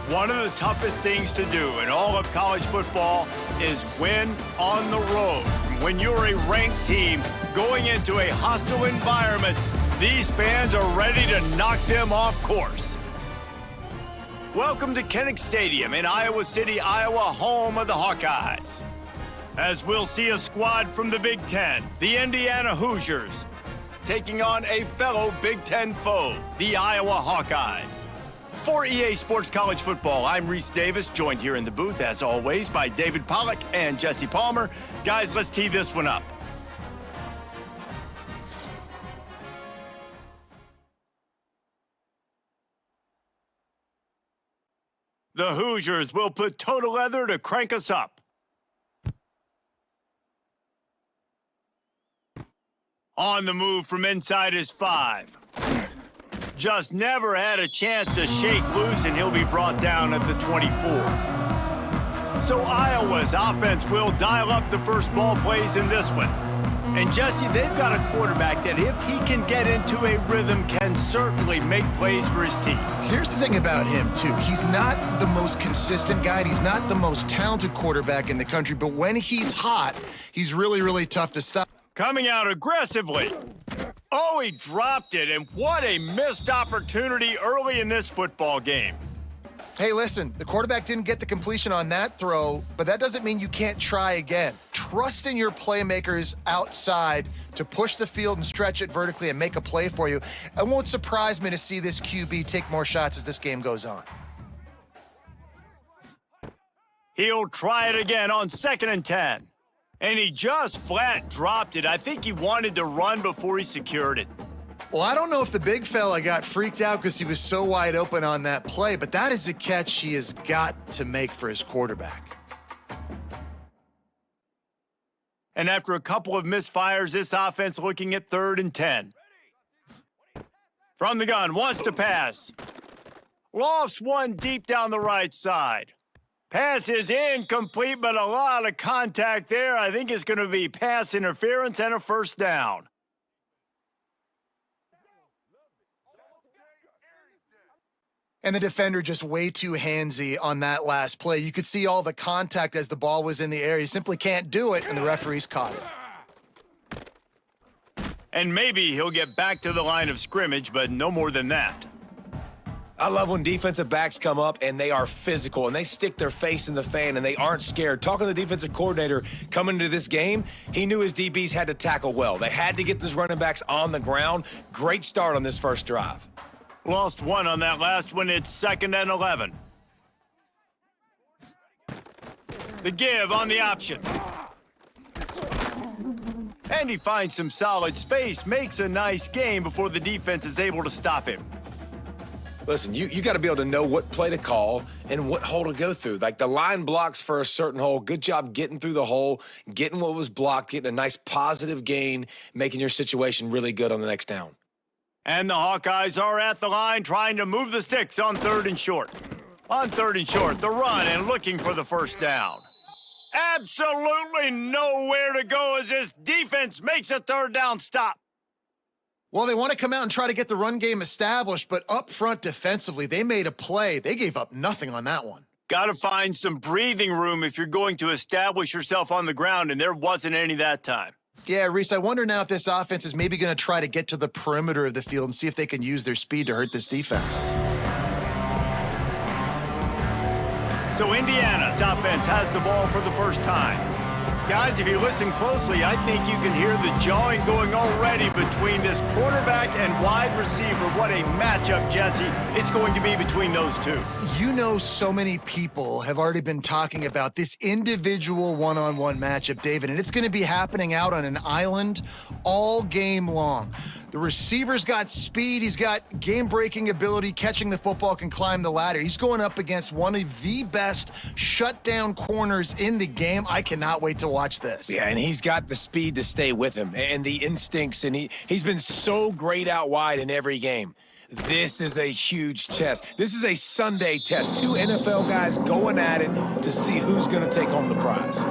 One of the toughest things to do in all of college football is win on the road. When you're a ranked team going into a hostile environment, these fans are ready to knock them off course. Welcome to Kinnick Stadium in Iowa City, Iowa, home of the Hawkeyes. As we'll see a squad from the Big Ten, the Indiana Hoosiers, taking on a fellow Big Ten foe, the Iowa Hawkeyes. For EA Sports College Football, I'm Reese Davis, joined here in the booth, as always, by David Pollack and Jesse Palmer. Guys, let's tee this one up. The Hoosiers will put total leather to crank us up. On the move from inside his 5. Just never had a chance to shake loose, and he'll be brought down at the 24. So Iowa's offense will dial up the first ball plays in this one. And Jesse, they've got a quarterback that if he can get into a rhythm can certainly make plays for his team. Here's the thing about him, too. He's not the most consistent guy. He's not the most talented quarterback in the country, but when he's hot, he's really, really tough to stop. Coming out aggressively. Oh, he dropped it, and what a missed opportunity early in this football game. Hey, listen, the quarterback didn't get the completion on that throw, but that doesn't mean you can't try again. Trust in your playmakers outside to push the field and stretch it vertically and make a play for you. It won't surprise me to see this QB take more shots as this game goes on. He'll try it again on 2nd and 10. And he just flat dropped it. I think he wanted to run before he secured it. Well, I don't know if the big fella got freaked out because he was so wide open on that play, but that is a catch he has got to make for his quarterback. And after a couple of misfires, this offense looking at 3rd and 10. From the gun, wants to pass. Lofts one deep down the right side. Pass is incomplete, but a lot of contact there. I think it's going to be pass interference and a first down. And the defender just way too handsy on that last play. You could see all the contact as the ball was in the air. He simply can't do it, and the referees caught it. And maybe he'll get back to the line of scrimmage, but no more than that. I love when defensive backs come up and they are physical and they stick their face in the fan and they aren't scared. Talking to the defensive coordinator coming into this game, he knew his DBs had to tackle well. They had to get these running backs on the ground. Great start on this first drive. Lost one on that last one. It's 2nd and 11. The give on the option. And he finds some solid space, makes a nice game before the defense is able to stop him. Listen, you got to be able to know what play to call and what hole to go through. Like the line blocks for a certain hole. Good job getting through the hole, getting what was blocked, getting a nice positive gain, making your situation really good on the next down. And the Hawkeyes are at the line trying to move the sticks on 3rd and short. On 3rd and short, the run and looking for the first down. Absolutely nowhere to go as this defense makes a 3rd down stop. Well, they want to come out and try to get the run game established, but up front defensively, they made a play. They gave up nothing on that one. Got to find some breathing room if you're going to establish yourself on the ground, and there wasn't any that time. Yeah, Reese, I wonder now if this offense is maybe going to try to get to the perimeter of the field and see if they can use their speed to hurt this defense. So Indiana's offense has the ball for the first time. Guys, if you listen closely, I think you can hear the jawing going already between this quarterback and wide receiver. What a matchup, Jesse, it's going to be between those two. You know, so many people have already been talking about this individual one-on-one matchup, David, and it's going to be happening out on an island all game long. The receiver's got speed. He's got game-breaking ability. Catching the football, can climb the ladder. He's going up against one of the best shutdown corners in the game. I cannot wait to watch this. Yeah, and he's got the speed to stay with him and the instincts, and he's been so great out wide in every game. This is a huge test. This is a Sunday test. 2 NFL guys going at it to see who's going to take home the prize.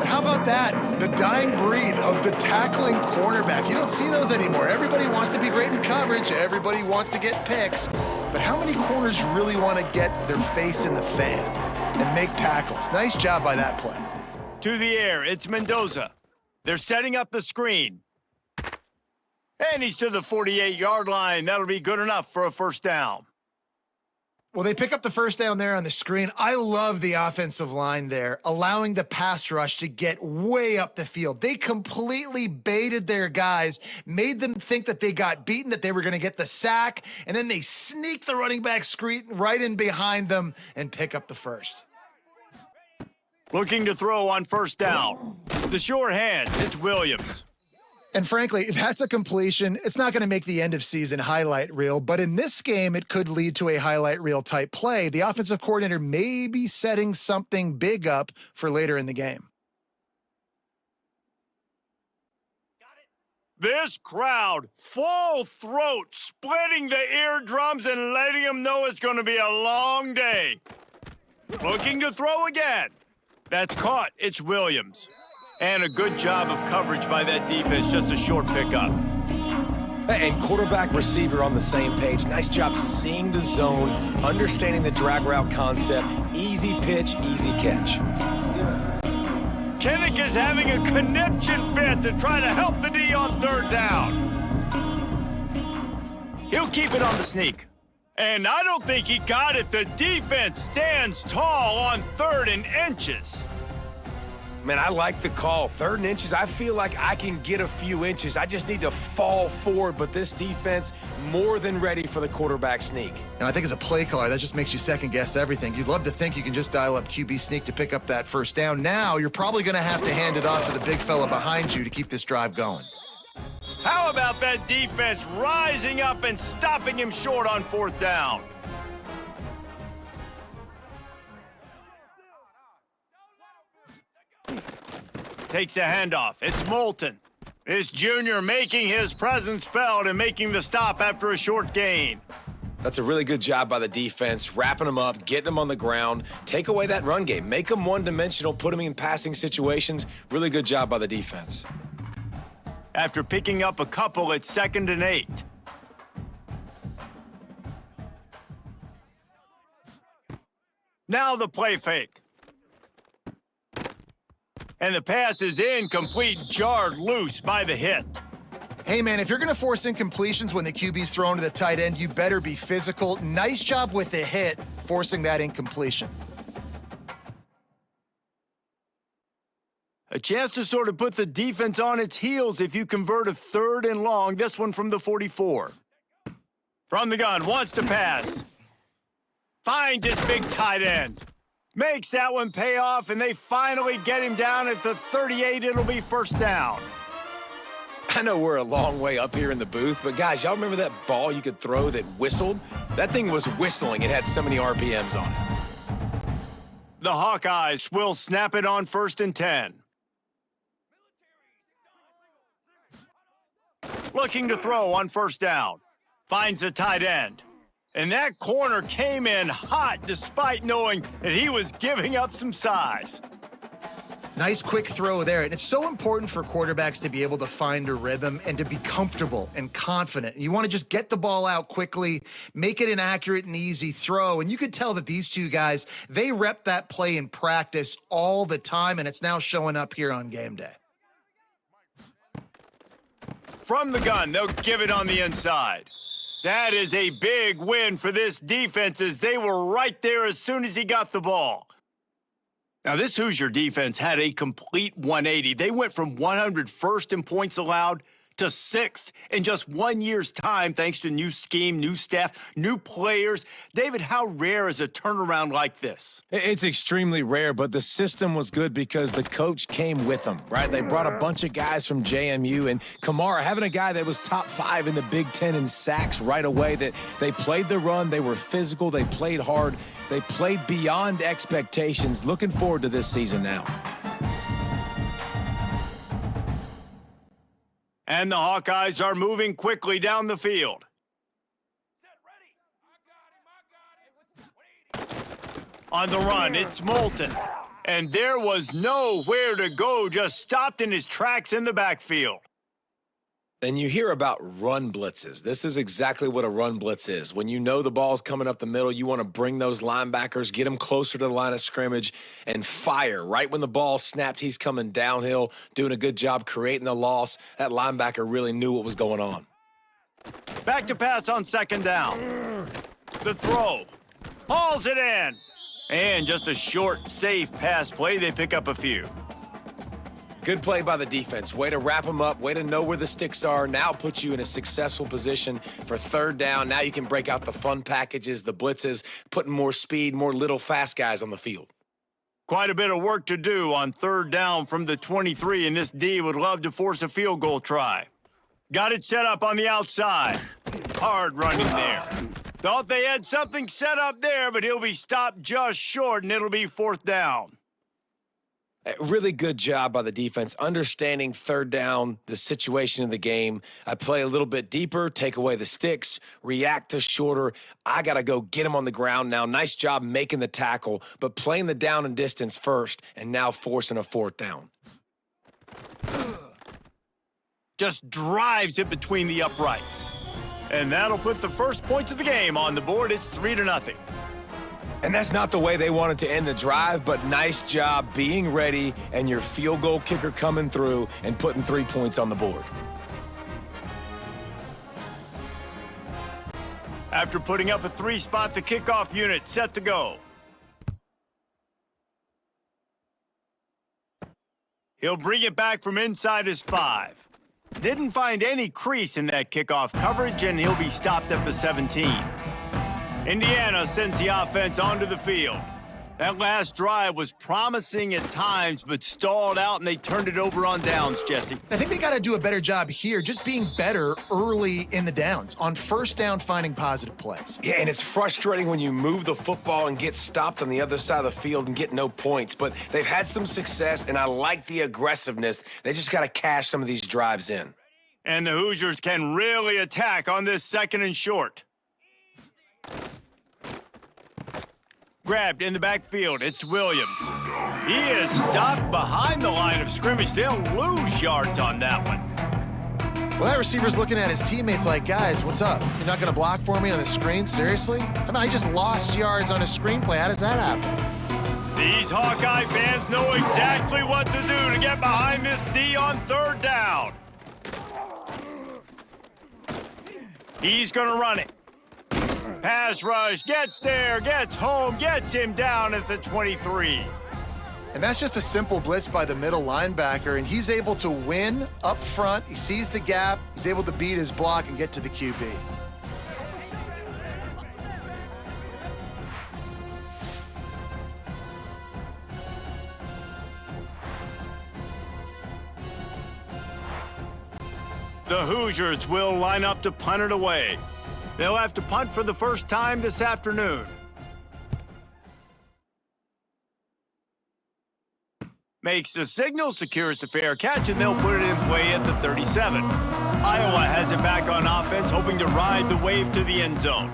How about that? The dying breed of the tackling cornerback. You don't see those anymore. Everybody wants to be great in coverage. Everybody wants to get picks. but how many corners really want to get their face in the fan and make tackles? Nice job by that play. To the air, it's Mendoza. They're setting up the screen. And he's to the 48-yard line. That'll be good enough for a first down. Well, they pick up the first down there on the screen. I love the offensive line there, allowing the pass rush to get way up the field. They completely baited their guys, made them think that they got beaten, that they were going to get the sack, and then they sneak the running back screen right in behind them and pick up the first. Looking to throw on first down. The short hand, it's Williams. And frankly, that's a completion. It's not going to make the end of season highlight reel, but in this game, it could lead to a highlight reel type play. The offensive coordinator may be setting something big up for later in the game. This crowd, full throat, splitting the eardrums and letting them know it's going to be a long day. Looking to throw again. That's caught. It's Williams. And a good job of coverage by that defense, just a short pickup. And quarterback receiver on the same page. Nice job seeing the zone, understanding the drag route concept. Easy pitch, easy catch. Kinnick is having a conniption fit to try to help the D on third down. He'll keep it on the sneak. And I don't think he got it. The defense stands tall on 3rd and inches. Man, I like the call. 3rd and inches, I feel like I can get a few inches. I just need to fall forward, but this defense more than ready for the quarterback sneak. Now, I think as a play caller, that just makes you second-guess everything. You'd love to think you can just dial up QB sneak to pick up that first down. Now, you're probably going to have to hand it off to the big fella behind you to keep this drive going. How about that defense rising up and stopping him short on 4th down? Takes a handoff. It's Moulton. This junior making his presence felt and making the stop after a short gain. That's a really good job by the defense, wrapping them up, getting them on the ground, take away that run game, make them one-dimensional, put them in passing situations. Really good job by the defense. After picking up a couple, it's 2nd and 8. Now the play fake. And the pass is incomplete, jarred loose by the hit. Hey, man, if you're going to force incompletions when the QB's thrown to the tight end, you better be physical. Nice job with the hit, forcing that incompletion. A chance to sort of put the defense on its heels if you convert a 3rd and long. This one from the 44. From the gun, wants to pass. Finds his big tight end. Makes that one pay off, and they finally get him down at the 38. It'll be first down. I know we're a long way up here in the booth, but guys, y'all remember that ball you could throw that whistled? That thing was whistling. It had so many RPMs on it. The Hawkeyes will snap it on 1st and 10. Looking to throw on 1st down. Finds the tight end. And that corner came in hot despite knowing that he was giving up some size. Nice quick throw there. And it's so important for quarterbacks to be able to find a rhythm and to be comfortable and confident. You want to just get the ball out quickly, make it an accurate and easy throw. And you could tell that these two guys, they rep that play in practice all the time, and it's now showing up here on game day. From the gun, they'll give it on the inside. That is a big win for this defense as they were right there as soon as he got the ball. Now, this Hoosier defense had a complete 180. They went from 101st in points allowed to 6th in just 1 year's time, thanks to new scheme, new staff, new players. David, how rare is a turnaround like this? It's extremely rare, but the system was good because the coach came with them, right? They brought a bunch of guys from JMU, and Kamara, having a guy that was top 5 in the Big Ten in sacks right away, that they played the run, they were physical, they played hard, they played beyond expectations. Looking forward to this season now. And the Hawkeyes are moving quickly down the field. On the run, it's Moulton. And there was nowhere to go, just stopped in his tracks in the backfield. And you hear about run blitzes. This is exactly what a run blitz is. When you know the ball's coming up the middle, you want to bring those linebackers, get them closer to the line of scrimmage, and fire. Right when the ball snapped, he's coming downhill, doing a good job creating the loss. That linebacker really knew what was going on. Back to pass on second down. The throw. Hauls it in. And just a short, safe pass play. They pick up a few. Good play by the defense. Way to wrap them up. Way to know where the sticks are. Now put you in a successful position for third down. Now you can break out the fun packages, the blitzes, putting more speed, more little fast guys on the field. Quite a bit of work to do on third down from the 23, and this D would love to force a field goal try. Got it set up on the outside. Hard running there. Thought they had something set up there, but he'll be stopped just short, and it'll be fourth down. Really good job by the defense, understanding third down, the situation of the game. I play a little bit deeper, take away the sticks, react to shorter. I got to go get him on the ground now. Nice job making the tackle, but playing the down and distance first and now forcing a fourth down. Just drives it between the uprights. And that'll put the first points of the game on the board. It's 3-0. And that's not the way they wanted to end the drive, but nice job being ready and your field goal kicker coming through and putting 3 points on the board. After putting up a 3-spot, the kickoff unit set to go. He'll bring it back from inside his 5. Didn't find any crease in that kickoff coverage, and he'll be stopped at the 17. Indiana sends the offense onto the field. That last drive was promising at times, but stalled out, and they turned it over on downs, Jesse. I think they got to do a better job here, just being better early in the downs. On first down, finding positive plays. Yeah, and it's frustrating when you move the football and get stopped on the other side of the field and get no points, but they've had some success, and I like the aggressiveness. They just got to cash some of these drives in. And the Hoosiers can really attack on this second and short. Grabbed in the backfield, it's Williams. He is stopped behind the line of scrimmage. They'll lose yards on that one. Well, that receiver's looking at his teammates like, guys, what's up? You're not going to block for me on the screen? Seriously? I mean, I just lost yards on a screenplay. How does that happen? These Hawkeye fans know exactly what to do to get behind this D on third down. He's going to run it. Pass rush, gets there, gets home, gets him down at the 23. And that's just a simple blitz by the middle linebacker, and he's able to win up front. He sees the gap, he's able to beat his block and get to the QB. The Hoosiers will line up to punt it away. They'll have to punt for the first time this afternoon. Makes the signal, secures the fair catch, and they'll put it in play at the 37. Iowa has it back on offense, hoping to ride the wave to the end zone.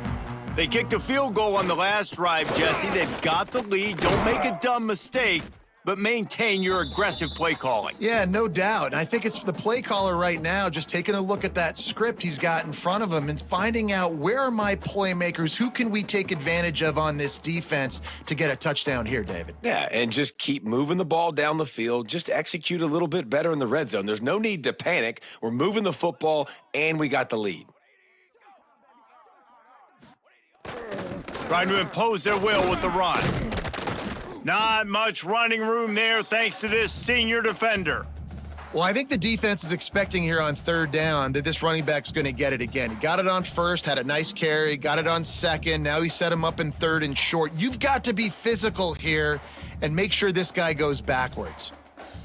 They kicked a field goal on the last drive, Jesse. They've got the lead. Don't make a dumb mistake, but maintain your aggressive play calling. Yeah, no doubt. And I think it's the play caller right now just taking a look at that script he's got in front of him and finding out, where are my playmakers? Who can we take advantage of on this defense to get a touchdown here, David? Yeah, and just keep moving the ball down the field. Just execute a little bit better in the red zone. There's no need to panic. We're moving the football, and we got the lead. Trying to impose their will with the run. Not much running room there thanks to this senior defender. Well, I think the defense is expecting here on third down that this running back's going to get it again. He got it on first, had a nice carry, got it on second. Now he set him up in third and short. You've got to be physical here and make sure this guy goes backwards.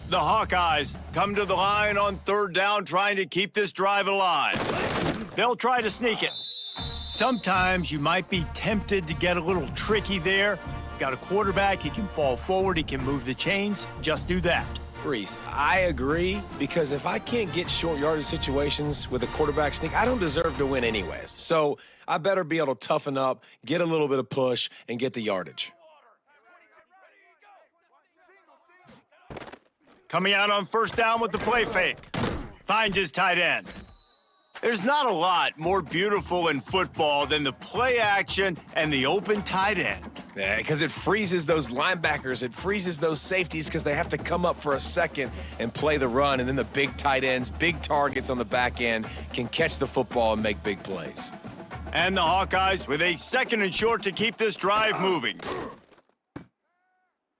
The Hawkeyes come to the line on third down, trying to keep this drive alive. They'll try to sneak it. Sometimes you might be tempted to get a little tricky there. Got a quarterback, he can fall forward, he can move the chains. Just do that. Reese, I agree, because if I can't get short yardage situations with a quarterback sneak, I don't deserve to win anyways. So I better be able to toughen up, get a little bit of push, and get the yardage. Coming out on first down with the play fake. Finds his tight end. There's not a lot more beautiful in football than the play action and the open tight end. Yeah, because it freezes those linebackers. It freezes those safeties because they have to come up for a second and play the run. And then the big tight ends, big targets on the back end can catch the football and make big plays. And the Hawkeyes with a second and short to keep this drive moving.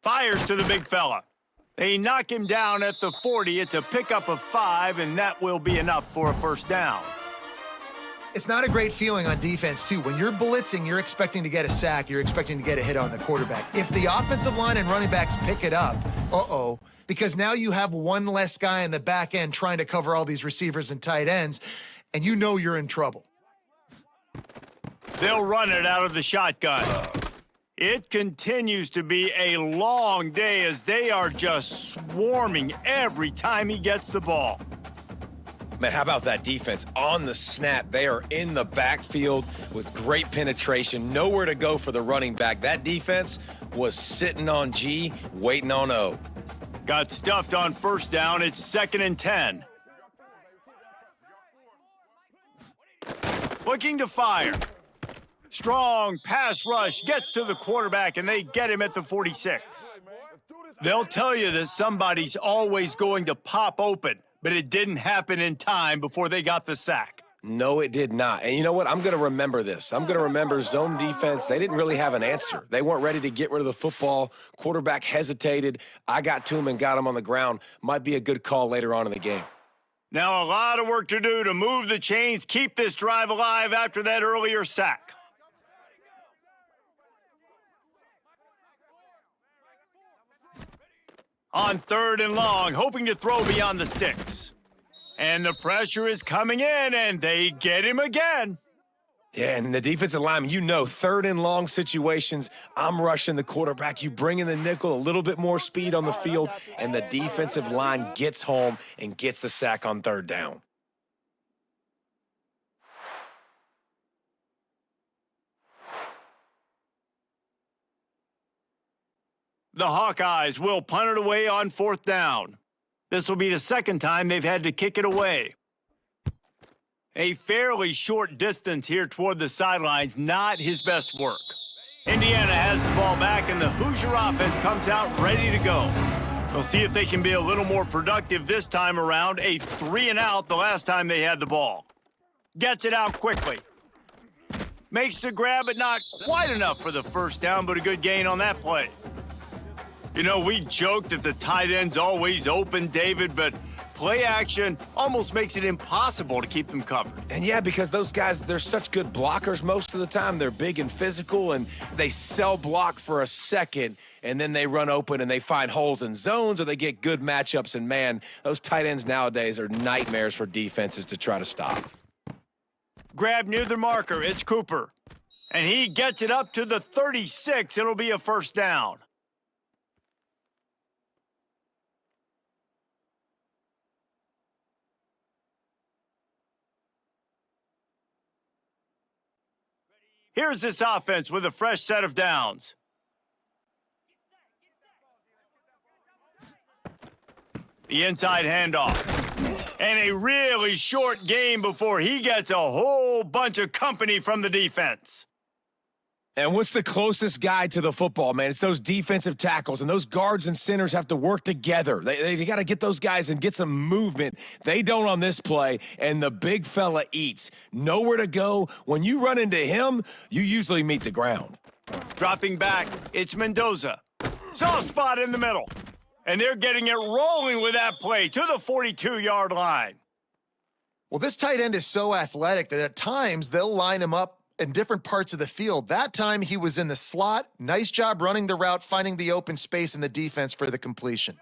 Fires to the big fella. They knock him down at the 40. It's a pickup of 5, and that will be enough for a first down. It's not a great feeling on defense, too. When you're blitzing, you're expecting to get a sack. You're expecting to get a hit on the quarterback. If the offensive line and running backs pick it up, because now you have one less guy in the back end trying to cover all these receivers and tight ends, and you know you're in trouble. They'll run it out of the shotgun. It continues to be a long day as they are just swarming every time he gets the ball. Man, how about that defense? On the snap, they are in the backfield with great penetration, nowhere to go for the running back. That defense was sitting on G, waiting on O. Got stuffed on first down. It's 2nd and 10. Looking to fire. Strong pass rush gets to the quarterback, and they get him at the 46. They'll tell you that somebody's always going to pop open, but it didn't happen in time before they got the sack. No, it did not. And you know what? I'm going to remember this. I'm going to remember zone defense. They didn't really have an answer. They weren't ready to get rid of the football. Quarterback hesitated. I got to him and got him on the ground. Might be a good call later on in the game. Now a lot of work to do to move the chains, keep this drive alive after that earlier sack. On 3rd and long, hoping to throw beyond the sticks. And the pressure is coming in, and they get him again. Yeah, and the defensive lineman, 3rd and long situations, I'm rushing the quarterback. You bring in the nickel, a little bit more speed on the field, and the defensive line gets home and gets the sack on 3rd down. The Hawkeyes will punt it away on 4th down. This will be the second time they've had to kick it away. A fairly short distance here toward the sidelines, not his best work. Indiana has the ball back, and the Hoosier offense comes out ready to go. We'll see if they can be a little more productive this time around. A 3-and-out the last time they had the ball. Gets it out quickly. Makes the grab, but not quite enough for the first down, but a good gain on that play. You know, we joke that the tight end's always open, David, but play action almost makes it impossible to keep them covered. And yeah, because those guys, they're such good blockers most of the time. They're big and physical, and they cell block for a second, and then they run open and they find holes in zones, or they get good matchups. And man, those tight ends nowadays are nightmares for defenses to try to stop. Grab near the marker, it's Cooper. And he gets it up to the 36. It'll be a first down. Here's this offense with a fresh set of downs. The inside handoff. And a really short game before he gets a whole bunch of company from the defense. And what's the closest guy to the football, man? It's those defensive tackles, and those guards and centers have to work together. They got to get those guys and get some movement. They don't on this play, and the big fella eats. Nowhere to go. When you run into him, you usually meet the ground. Dropping back, it's Mendoza. Soft spot in the middle. And they're getting it rolling with that play to the 42-yard line. Well, this tight end is so athletic that at times they'll line him up in different parts of the field. That time he was in the slot. Nice job running the route, finding the open space in the defense for the completion.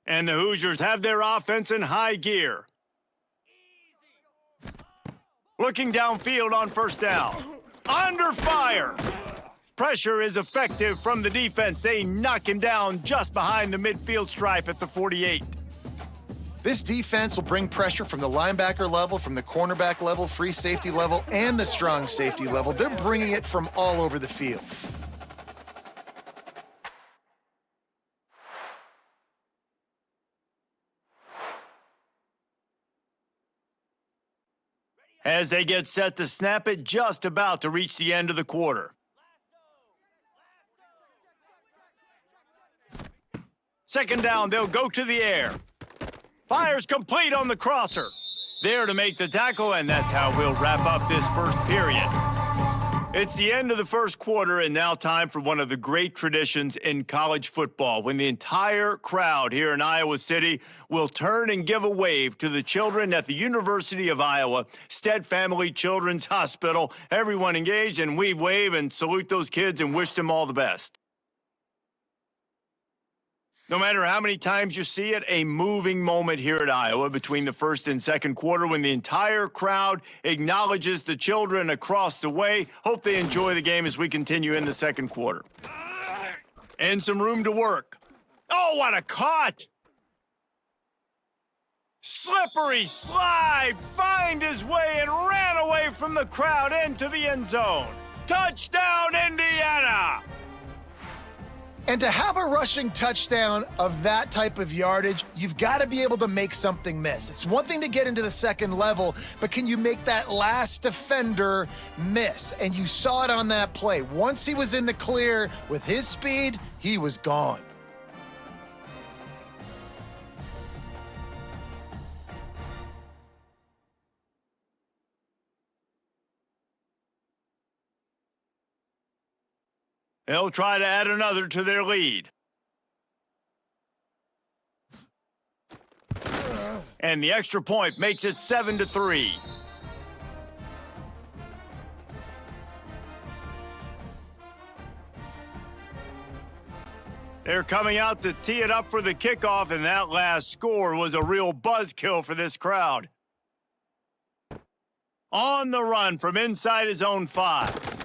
And the Hoosiers have their offense in high gear. Looking downfield on first down. Under fire. Pressure is effective from the defense. They knock him down just behind the midfield stripe at the 48. This defense will bring pressure from the linebacker level, from the cornerback level, free safety level, and the strong safety level. They're bringing it from all over the field. as they get set to snap it, just about to reach the end of the quarter. Second down, they'll go to the air. Fires complete on the crosser. There to make the tackle, and that's how we'll wrap up this first period. It's the end of the first quarter, and now time for one of the great traditions in college football, when the entire crowd here in Iowa City will turn and give a wave to the children at the University of Iowa Stead Family Children's Hospital. Everyone engaged, and we wave and salute those kids and wish them all the best. No matter how many times you see it, a moving moment here at Iowa between the first and second quarter when the entire crowd acknowledges the children across the way. Hope they enjoy the game as we continue in the second quarter. And some room to work. Oh, what a cut! Slippery slide, find his way and ran away from the crowd into the end zone. Touchdown, Indiana! And to have a rushing touchdown of that type of yardage, you've got to be able to make something miss. It's one thing to get into the second level, but can you make that last defender miss? And you saw it on that play. Once he was in the clear with his speed, he was gone. They'll try to add another to their lead. And the extra point makes it 7-3. They're coming out to tee it up for the kickoff, and that last score was a real buzzkill for this crowd. On the run from inside his own 5.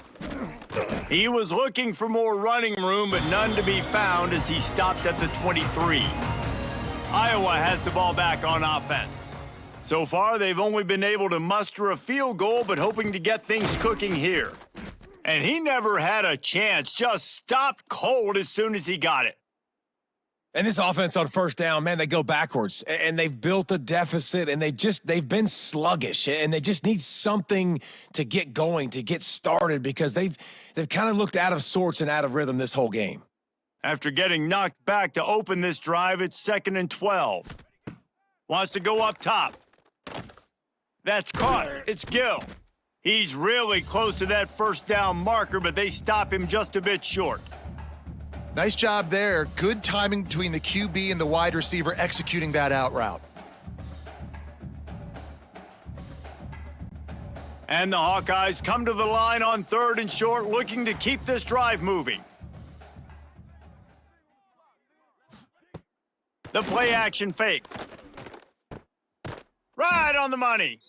He was looking for more running room, but none to be found as he stopped at the 23. Iowa has the ball back on offense. So far, they've only been able to muster a field goal, but hoping to get things cooking here. And he never had a chance, just stopped cold as soon as he got it. And this offense on first down, man, they go backwards. And they've built a deficit, and they've been sluggish. And they just need something to get going, to get started, because they've kind of looked out of sorts and out of rhythm this whole game. After getting knocked back to open this drive, it's 2nd and 12. Wants to go up top. That's caught. It's Gill. He's really close to that first down marker, but they stop him just a bit short. Nice job there. Good timing between the QB and the wide receiver executing that out route. And the Hawkeyes come to the line on 3rd and short, looking to keep this drive moving. The play action fake. Right on the money.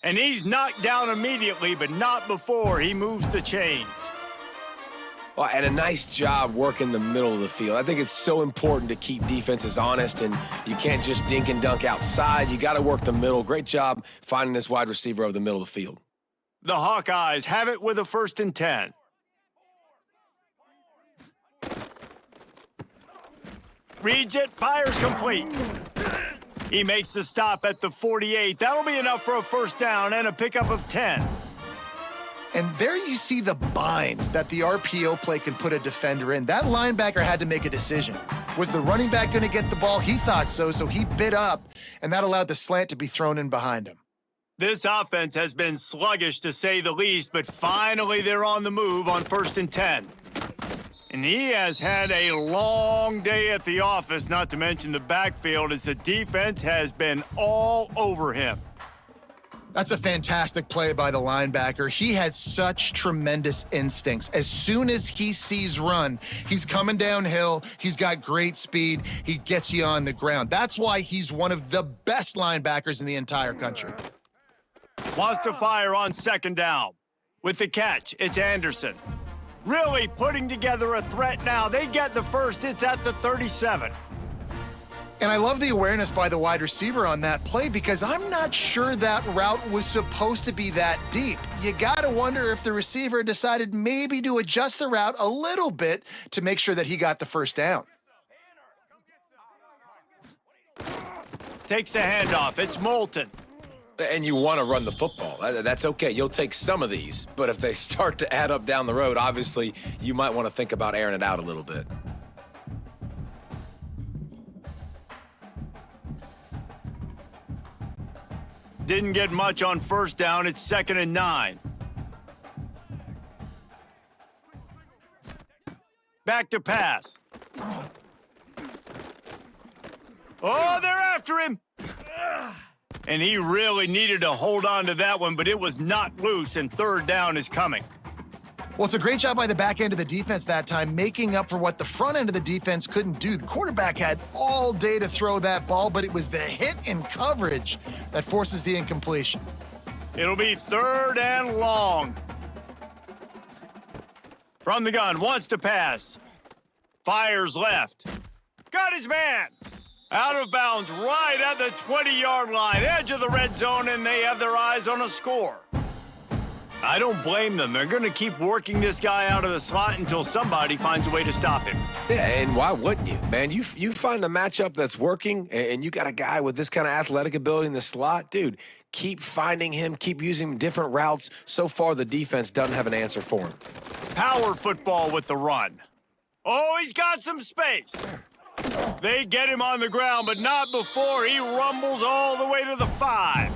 And he's knocked down immediately, but not before he moves the chains. Well, and a nice job working the middle of the field. I think it's so important to keep defenses honest, and you can't just dink and dunk outside. You got to work the middle. Great job finding this wide receiver over the middle of the field. The Hawkeyes have it with a 1st and 10. Reads it, fires complete. He makes the stop at the 48. That'll be enough for a first down and a pickup of 10. And there you see the bind that the RPO play can put a defender in. That linebacker had to make a decision. Was the running back going to get the ball? He thought so, so he bit up, and that allowed the slant to be thrown in behind him. This offense has been sluggish, to say the least, but finally they're on the move on 1st and 10. And he has had a long day at the office, not to mention the backfield, as the defense has been all over him. That's a fantastic play by the linebacker. He has such tremendous instincts. As soon as he sees run, he's coming downhill. He's got great speed. He gets you on the ground. That's why he's one of the best linebackers in the entire country. Wants to fire on 2nd down. With the catch, it's Anderson. Really putting together a threat now. They get the first. It's at the 37. And I love the awareness by the wide receiver on that play, because I'm not sure that route was supposed to be that deep. You got to wonder if the receiver decided maybe to adjust the route a little bit to make sure that he got the first down. Takes the handoff. It's Moulton. And you want to run the football. That's okay. You'll take some of these. But if they start to add up down the road, obviously, you might want to think about airing it out a little bit. Didn't get much on first down. It's 2nd and 9. Back to pass. Oh, they're after him. And he really needed to hold on to that one, but it was not loose, and 3rd down is coming. Well, it's a great job by the back end of the defense that time, making up for what the front end of the defense couldn't do. The quarterback had all day to throw that ball, but it was the hit in coverage that forces the incompletion. It'll be 3rd and long. From the gun, wants to pass. Fires left. Got his man. Out of bounds right at the 20-yard line, edge of the red zone, and they have their eyes on a score. I don't blame them. They're going to keep working this guy out of the slot until somebody finds a way to stop him. Yeah, and why wouldn't you, man? You find a matchup that's working, and you got a guy with this kind of athletic ability in the slot, dude, keep finding him, keep using different routes. So far, the defense doesn't have an answer for him. Power football with the run. Oh, he's got some space. They get him on the ground, but not before he rumbles all the way to the 5.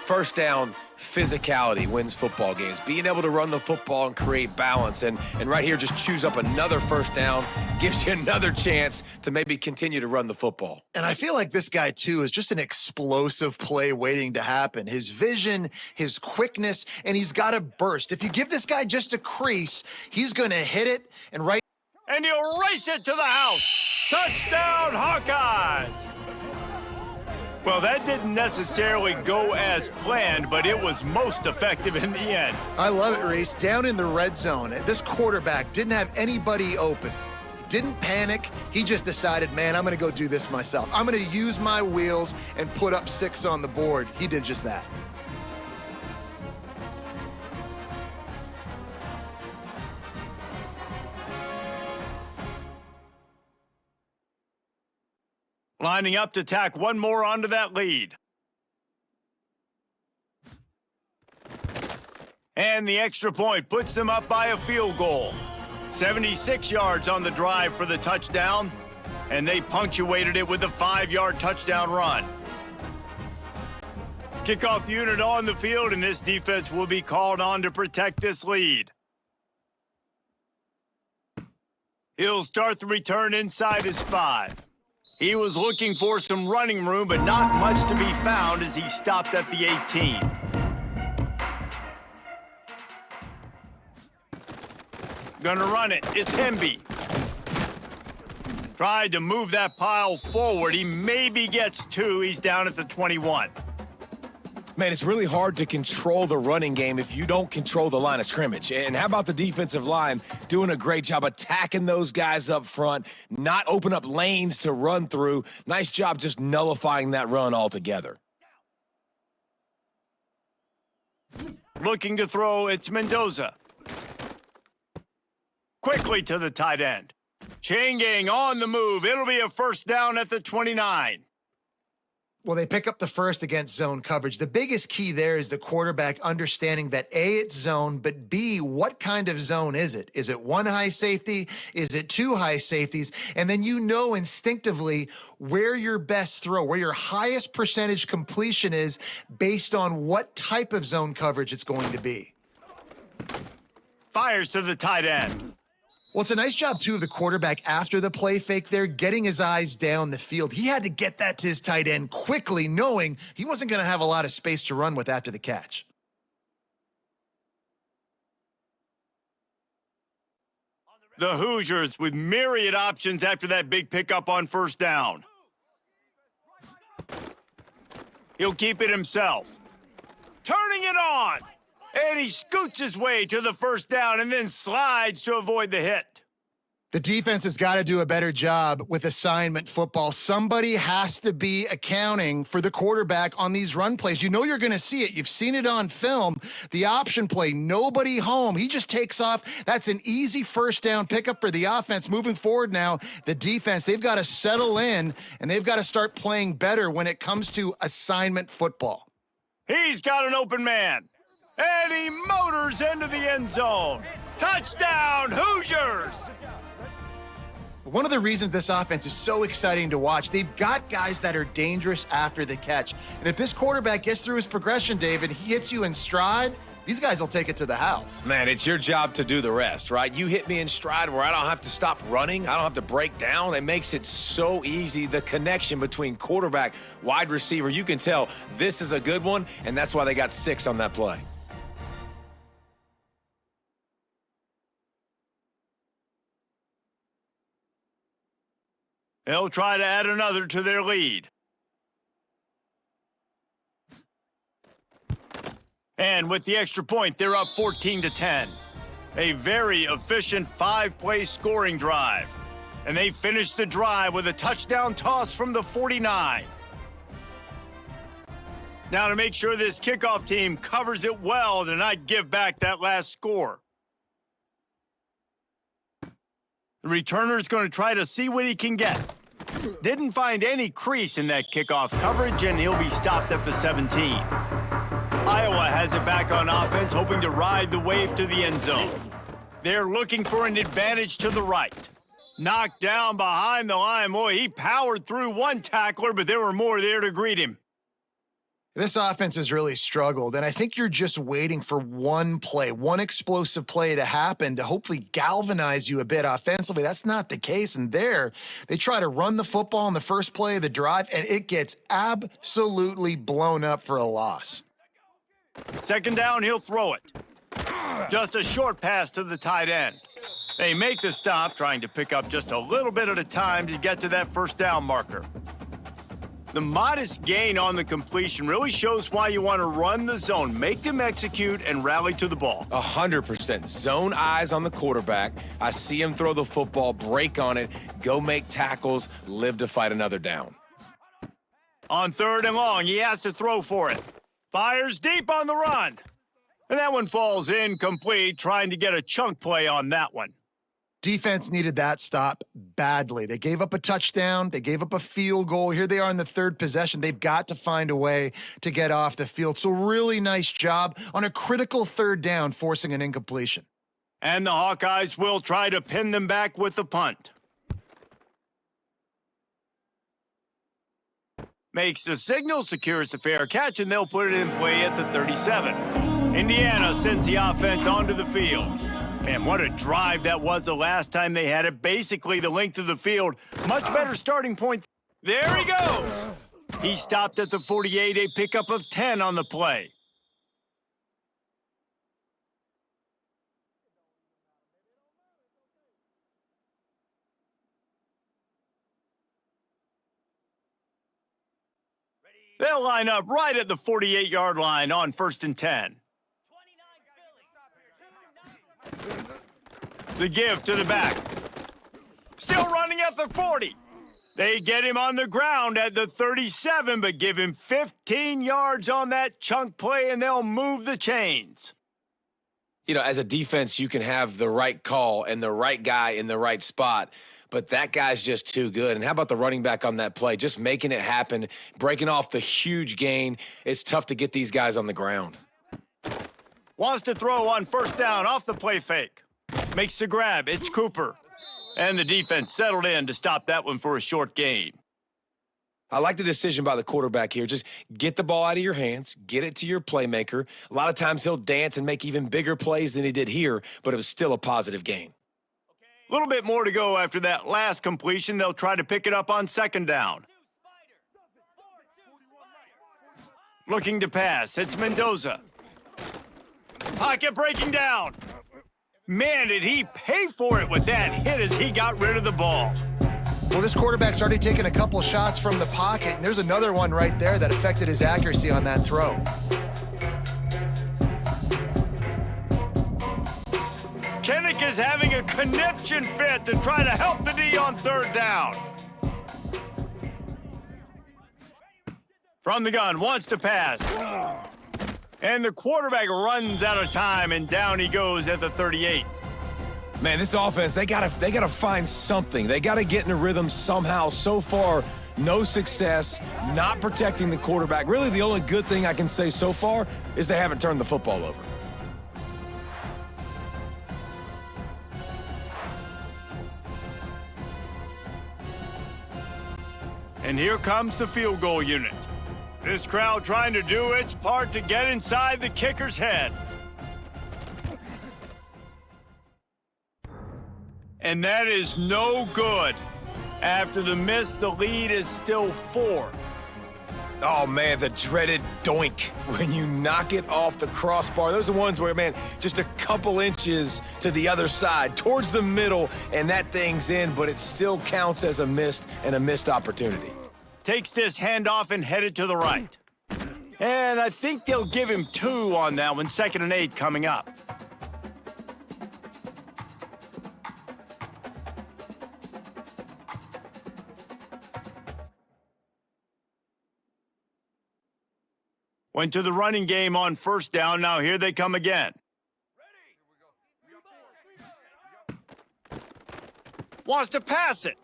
First down, physicality wins football games. Being able to run the football and create balance. And right here, just choose up another first down, gives you another chance to maybe continue to run the football. And I feel like this guy, too, is just an explosive play waiting to happen. His vision, his quickness, and he's got a burst. If you give this guy just a crease, he's going to hit it and right. And he'll race it to the house. Touchdown, Hawkeyes! Well, that didn't necessarily go as planned, but it was most effective in the end. I love it, Reese. Down in the red zone, this quarterback didn't have anybody open. He didn't panic. He just decided, man, I'm going to go do this myself. I'm going to use my wheels and put up 6 on the board. He did just that. Lining up to tack one more onto that lead. And the extra point puts them up by a field goal. 76 yards on the drive for the touchdown, and they punctuated it with a 5-yard touchdown run. Kickoff unit on the field, and this defense will be called on to protect this lead. He'll start the return inside his 5. He was looking for some running room, but not much to be found as he stopped at the 18. Gonna run it. It's Hemby. Tried to move that pile forward. He maybe gets 2. He's down at the 21. Man, it's really hard to control the running game if you don't control the line of scrimmage. And how about the defensive line doing a great job attacking those guys up front, not open up lanes to run through. Nice job just nullifying that run altogether. Looking to throw, it's Mendoza. Quickly to the tight end. Chain gang on the move. It'll be a first down at the 29. Well, they pick up the first against zone coverage. The biggest key there is the quarterback understanding that A, it's zone, but B, what kind of zone is it? Is it 1 high safety? Is it 2 high safeties? And then you know instinctively where your best throw, where your highest percentage completion is based on what type of zone coverage it's going to be. Fires to the tight end. Well, it's a nice job, too, of the quarterback after the play fake there, getting his eyes down the field. He had to get that to his tight end quickly, knowing he wasn't going to have a lot of space to run with after the catch. The Hoosiers with myriad options after that big pickup on first down. He'll keep it himself. Turning it on. And he scoots his way to the first down and then slides to avoid the hit. The defense has got to do a better job with assignment football. Somebody has to be accounting for the quarterback on these run plays. You know you're going to see it. You've seen it on film. The option play, nobody home. He just takes off. That's an easy first down pickup for the offense. Moving forward now, the defense, they've got to settle in, and they've got to start playing better when it comes to assignment football. He's got an open man. And he motors into the end zone. Touchdown, Hoosiers! One of the reasons this offense is so exciting to watch, they've got guys that are dangerous after the catch. And if this quarterback gets through his progression, David, he hits you in stride, these guys will take it to the house. Man, it's your job to do the rest, right? You hit me in stride where I don't have to stop running. I don't have to break down. It makes it so easy. The connection between quarterback, wide receiver, you can tell this is a good one, and that's why they got 6 on that play. They'll try to add another to their lead. And with the extra point, they're up 14-10. A very efficient 5-play scoring drive. And they finish the drive with a touchdown toss from the 49. Now to make sure this kickoff team covers it well to not give back that last score. The returner's going to try to see what he can get. Didn't find any crease in that kickoff coverage, and he'll be stopped at the 17. Iowa has it back on offense, hoping to ride the wave to the end zone. They're looking for an advantage to the right. Knocked down behind the line. Boy, he powered through one tackler, but there were more there to greet him. This offense has really struggled, and I think you're just waiting for one play, one explosive play to happen to hopefully galvanize you a bit offensively. That's not the case, and there, they try to run the football in the first play of the drive, and it gets absolutely blown up for a loss. Second down, he'll throw it. Just a short pass to the tight end. They make the stop, trying to pick up just a little bit at a time to get to that first down marker. The modest gain on the completion really shows why you want to run the zone, make them execute, and rally to the ball. 100%. Zone eyes on the quarterback. I see him throw the football, break on it, go make tackles, live to fight another down. On 3rd and long, he has to throw for it. Fires deep on the run. And that one falls incomplete, trying to get a chunk play on that one. Defense needed that stop badly. They gave up a touchdown. They gave up a field goal. Here they are in the 3rd possession. They've got to find a way to get off the field. So really nice job on a critical 3rd down, forcing an incompletion. And the Hawkeyes will try to pin them back with the punt. Makes the signal, secures the fair catch, and they'll put it in play at the 37. Indiana sends the offense onto the field. Man, what a drive that was the last time they had it. Basically the length of the field. Much better starting point. There he goes. He stopped at the 48, a pickup of 10 on the play. They'll line up right at the 48-yard line on 1st and 10. The give to the back. Still running at the 40. They get him on the ground at the 37, but give him 15 yards on that chunk play, and they'll move the chains. You know, as a defense, you can have the right call and the right guy in the right spot, but that guy's just too good. And how about the running back on that play? Just making it happen, breaking off the huge gain. It's tough to get these guys on the ground. Wants to throw on 1st down off the play fake. Makes the grab. It's Cooper. And the defense settled in to stop that one for a short gain. I like the decision by the quarterback here. Just get the ball out of your hands, get it to your playmaker. A lot of times he'll dance and make even bigger plays than he did here, but it was still a positive gain. A little bit more to go after that last completion. They'll try to pick it up on 2nd down. Looking to pass. It's Mendoza. Pocket breaking down. Man, did he pay for it with that hit as he got rid of the ball. Well, this quarterback's already taken a couple shots from the pocket, and there's another one right there that affected his accuracy on that throw. Kinnick is having a conniption fit to try to help the D on 3rd down. From the gun, wants to pass. And the quarterback runs out of time, and down he goes at the 38. Man, this offense, they gotta find something. They gotta get in a rhythm somehow. So far, no success, not protecting the quarterback. Really, the only good thing I can say so far is they haven't turned the football over. And here comes the field goal unit. This crowd trying to do its part to get inside the kicker's head. And that is no good. After the miss, the lead is still 4. Oh, man, the dreaded doink when you knock it off the crossbar. Those are the ones where, man, just a couple inches to the other side, towards the middle, and that thing's in, but it still counts as a missed opportunity. Takes this handoff and headed to the right. And I think they'll give him 2 on that one, 2nd and 8 coming up. Went to the running game on 1st down. Now here they come again. Wants to pass it.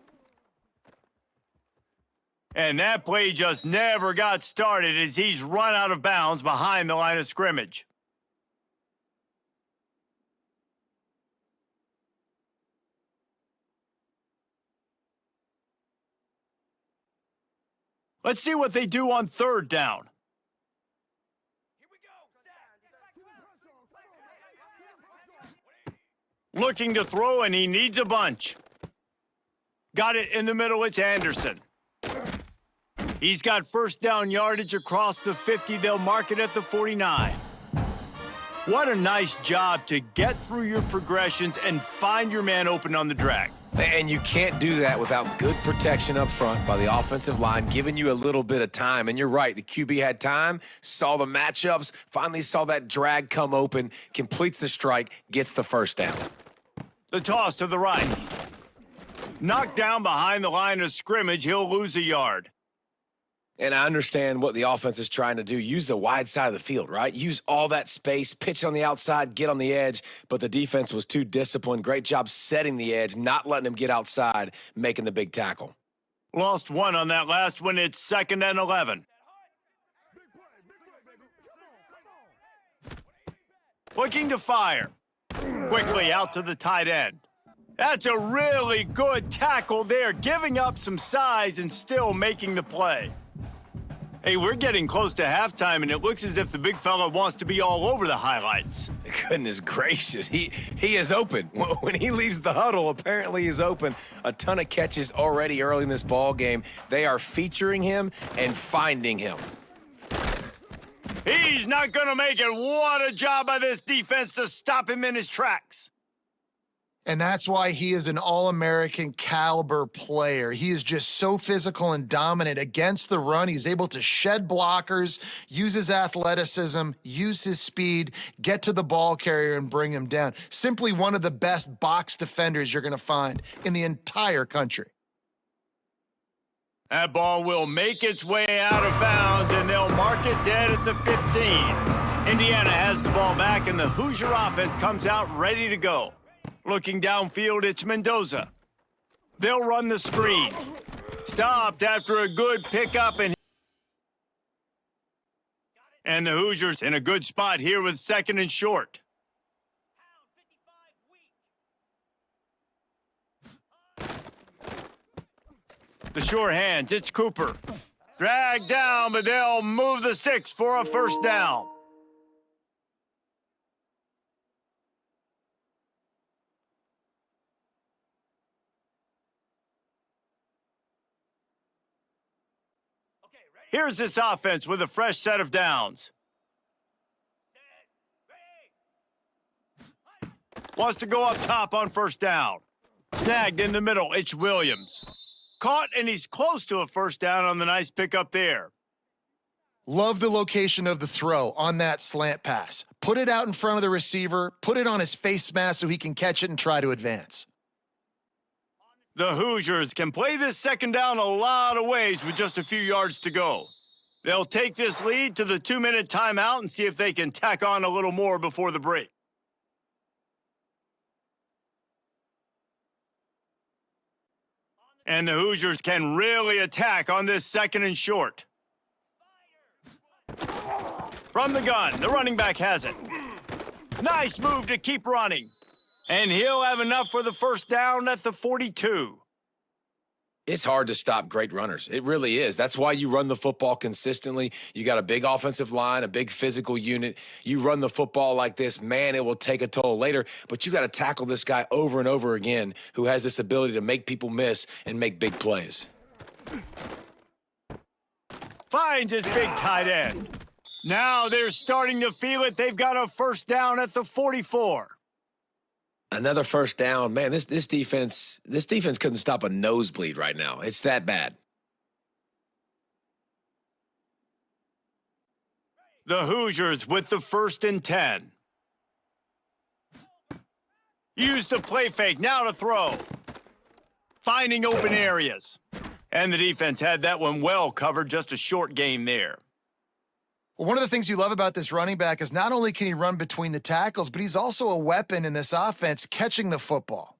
And that play just never got started as he's run out of bounds behind the line of scrimmage. Let's see what they do on 3rd down. Looking to throw, and he needs a bunch. Got it in the middle, it's Anderson. He's got 1st down yardage across the 50. They'll mark it at the 49. What a nice job to get through your progressions and find your man open on the drag. And you can't do that without good protection up front by the offensive line, giving you a little bit of time. And you're right, the QB had time, saw the matchups, finally saw that drag come open, completes the strike, gets the 1st down. The toss to the right. Knocked down behind the line of scrimmage, he'll lose a yard. And I understand what the offense is trying to do. Use the wide side of the field, right? Use all that space, pitch on the outside, get on the edge. But the defense was too disciplined. Great job setting the edge, not letting him get outside, making the big tackle. Lost 1 on that last one. It's 2nd and 11. Looking to fire. Quickly out to the tight end. That's a really good tackle there, giving up some size and still making the play. Hey, we're getting close to halftime, and it looks as if the big fella wants to be all over the highlights. Goodness gracious, he is open. When he leaves the huddle, apparently he's open. A ton of catches already early in this ball game. They are featuring him and finding him. He's not going to make it. What a job by this defense to stop him in his tracks. And that's why he is an all-American caliber player. He is just so physical and dominant against the run. He's able to shed blockers, use his athleticism, use his speed, get to the ball carrier and bring him down. Simply one of the best box defenders you're going to find in the entire country. That ball will make its way out of bounds, and they'll mark it dead at the 15. Indiana has the ball back, and the Hoosier offense comes out ready to go. Looking downfield, it's Mendoza. They'll run the screen. Stopped after a good pickup, and the Hoosiers in a good spot here with 2nd and short. The sure hands, it's Cooper. Dragged down, but they'll move the sticks for a 1st down. Here's this offense with a fresh set of downs. Wants to go up top on 1st down. Snagged in the middle, it's Williams. Caught, and he's close to a 1st down on the nice pickup there. Love the location of the throw on that slant pass. Put it out in front of the receiver, put it on his face mask so he can catch it and try to advance. The Hoosiers can play this 2nd down a lot of ways with just a few yards to go. They'll take this lead to the 2-minute timeout and see if they can tack on a little more before the break. And the Hoosiers can really attack on this 2nd and short. From the gun, the running back has it. Nice move to keep running. And he'll have enough for the 1st down at the 42. It's hard to stop great runners. It really is. That's why you run the football consistently. You got a big offensive line, a big physical unit. You run the football like this, man, it will take a toll later. But you got to tackle this guy over and over again who has this ability to make people miss and make big plays. Finds his big tight end. Now they're starting to feel it. They've got a 1st down at the 44. Another 1st down. Man, this defense couldn't stop a nosebleed right now. It's that bad. The Hoosiers with the 1st and 10. Use the play fake, now to throw. Finding open areas. And the defense had that one well covered, just a short game there. Well, one of the things you love about this running back is not only can he run between the tackles, but he's also a weapon in this offense catching the football.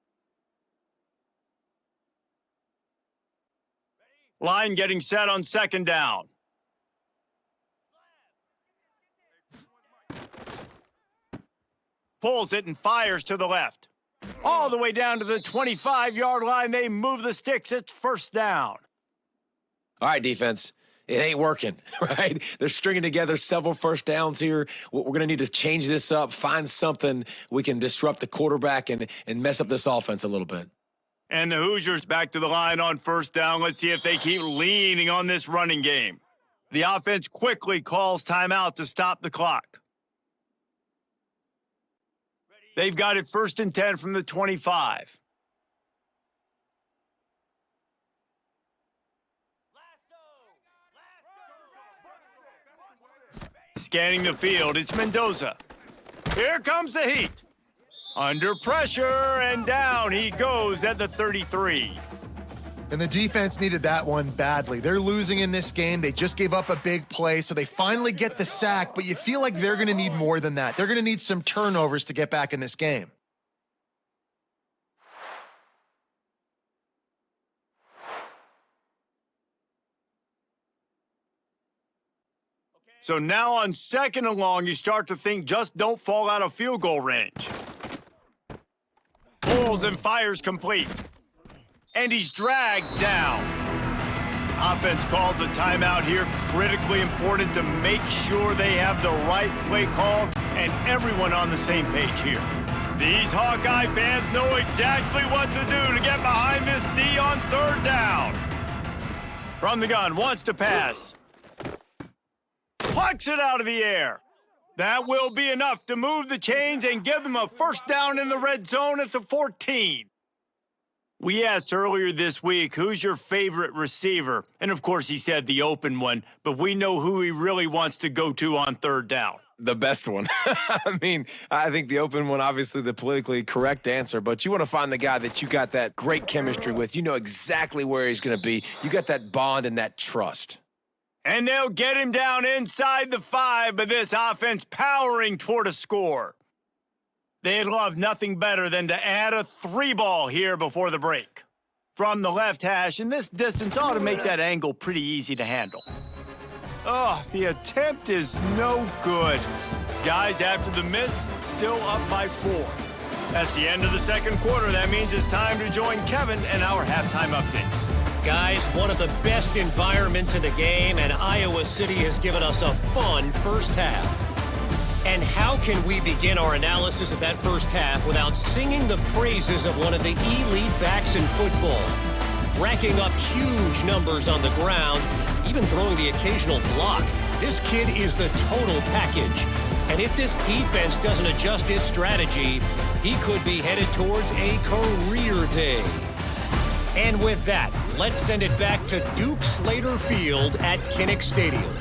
Line getting set on 2nd down. Pulls it and fires to the left. All the way down to the 25-yard line. They move the sticks. It's 1st down. All right, defense. It ain't working, right? They're stringing together several 1st downs here. We're going to need to change this up, find something we can disrupt the quarterback and mess up this offense a little bit. And the Hoosiers back to the line on 1st down. Let's see if they keep leaning on this running game. The offense quickly calls timeout to stop the clock. They've got it 1st and 10 from the 25. Scanning the field, it's Mendoza. Here comes the heat. Under pressure, and down he goes at the 33. And the defense needed that one badly. They're losing in this game. They just gave up a big play, so they finally get the sack, but you feel like they're going to need more than that. They're going to need some turnovers to get back in this game. So now on 2nd and long, you start to think just don't fall out of field goal range. Pulls and fires complete. And he's dragged down. Offense calls a timeout here. Critically important to make sure they have the right play call and everyone on the same page here. These Hawkeye fans know exactly what to do to get behind this D on 3rd down. From the gun, wants to pass. Plucks it out of the air. That will be enough to move the chains and give them a 1st down in the red zone at the 14. We asked earlier this week, who's your favorite receiver? And of course he said the open one, but we know who he really wants to go to on 3rd down. The best one. I mean, I think the open one, obviously the politically correct answer, but you want to find the guy that you got that great chemistry with. You know exactly where he's going to be. You got that bond and that trust. And they'll get him down inside the 5, but this offense powering toward a score. They'd love nothing better than to add a 3-ball here before the break. From the left hash, and this distance ought to make that angle pretty easy to handle. Oh, the attempt is no good. Guys, after the miss, still up by 4. That's the end of the 2nd quarter. That means it's time to join Kevin and our halftime update. Guys, one of the best environments in the game, and Iowa City has given us a fun 1st half. And how can we begin our analysis of that 1st half without singing the praises of one of the elite backs in football? Racking up huge numbers on the ground, even throwing the occasional block. This kid is the total package. And if this defense doesn't adjust its strategy, he could be headed towards a career day. And with that, let's send it back to Duke Slater Field at Kinnick Stadium.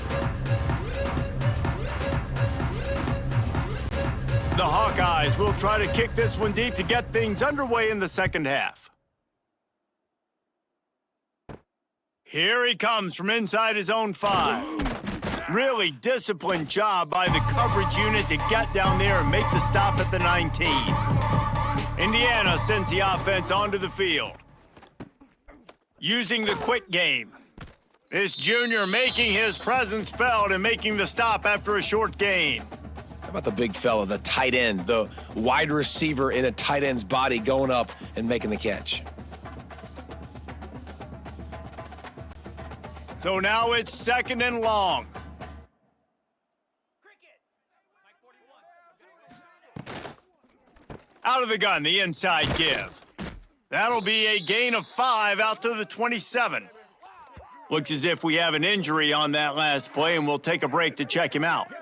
The Hawkeyes will try to kick this one deep to get things underway in the 2nd half. Here he comes from inside his own 5. Really disciplined job by the coverage unit to get down there and make the stop at the 19. Indiana sends the offense onto the field. using the quick game. This junior making his presence felt and making the stop after a short gain. How about the big fella, the tight end, the wide receiver in a tight end's body going up and making the catch? So now it's 2nd and long. Out of the gun, the inside give. That'll be a gain of 5 out to the 27. Looks as if we have an injury on that last play, and we'll take a break to check him out.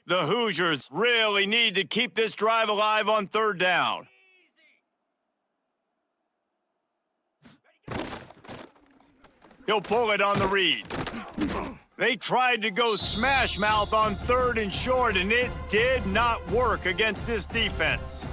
The Hoosiers really need to keep this drive alive on 3rd down. He'll pull it on the read. They tried to go smash mouth on 3rd and short, and it did not work against this defense.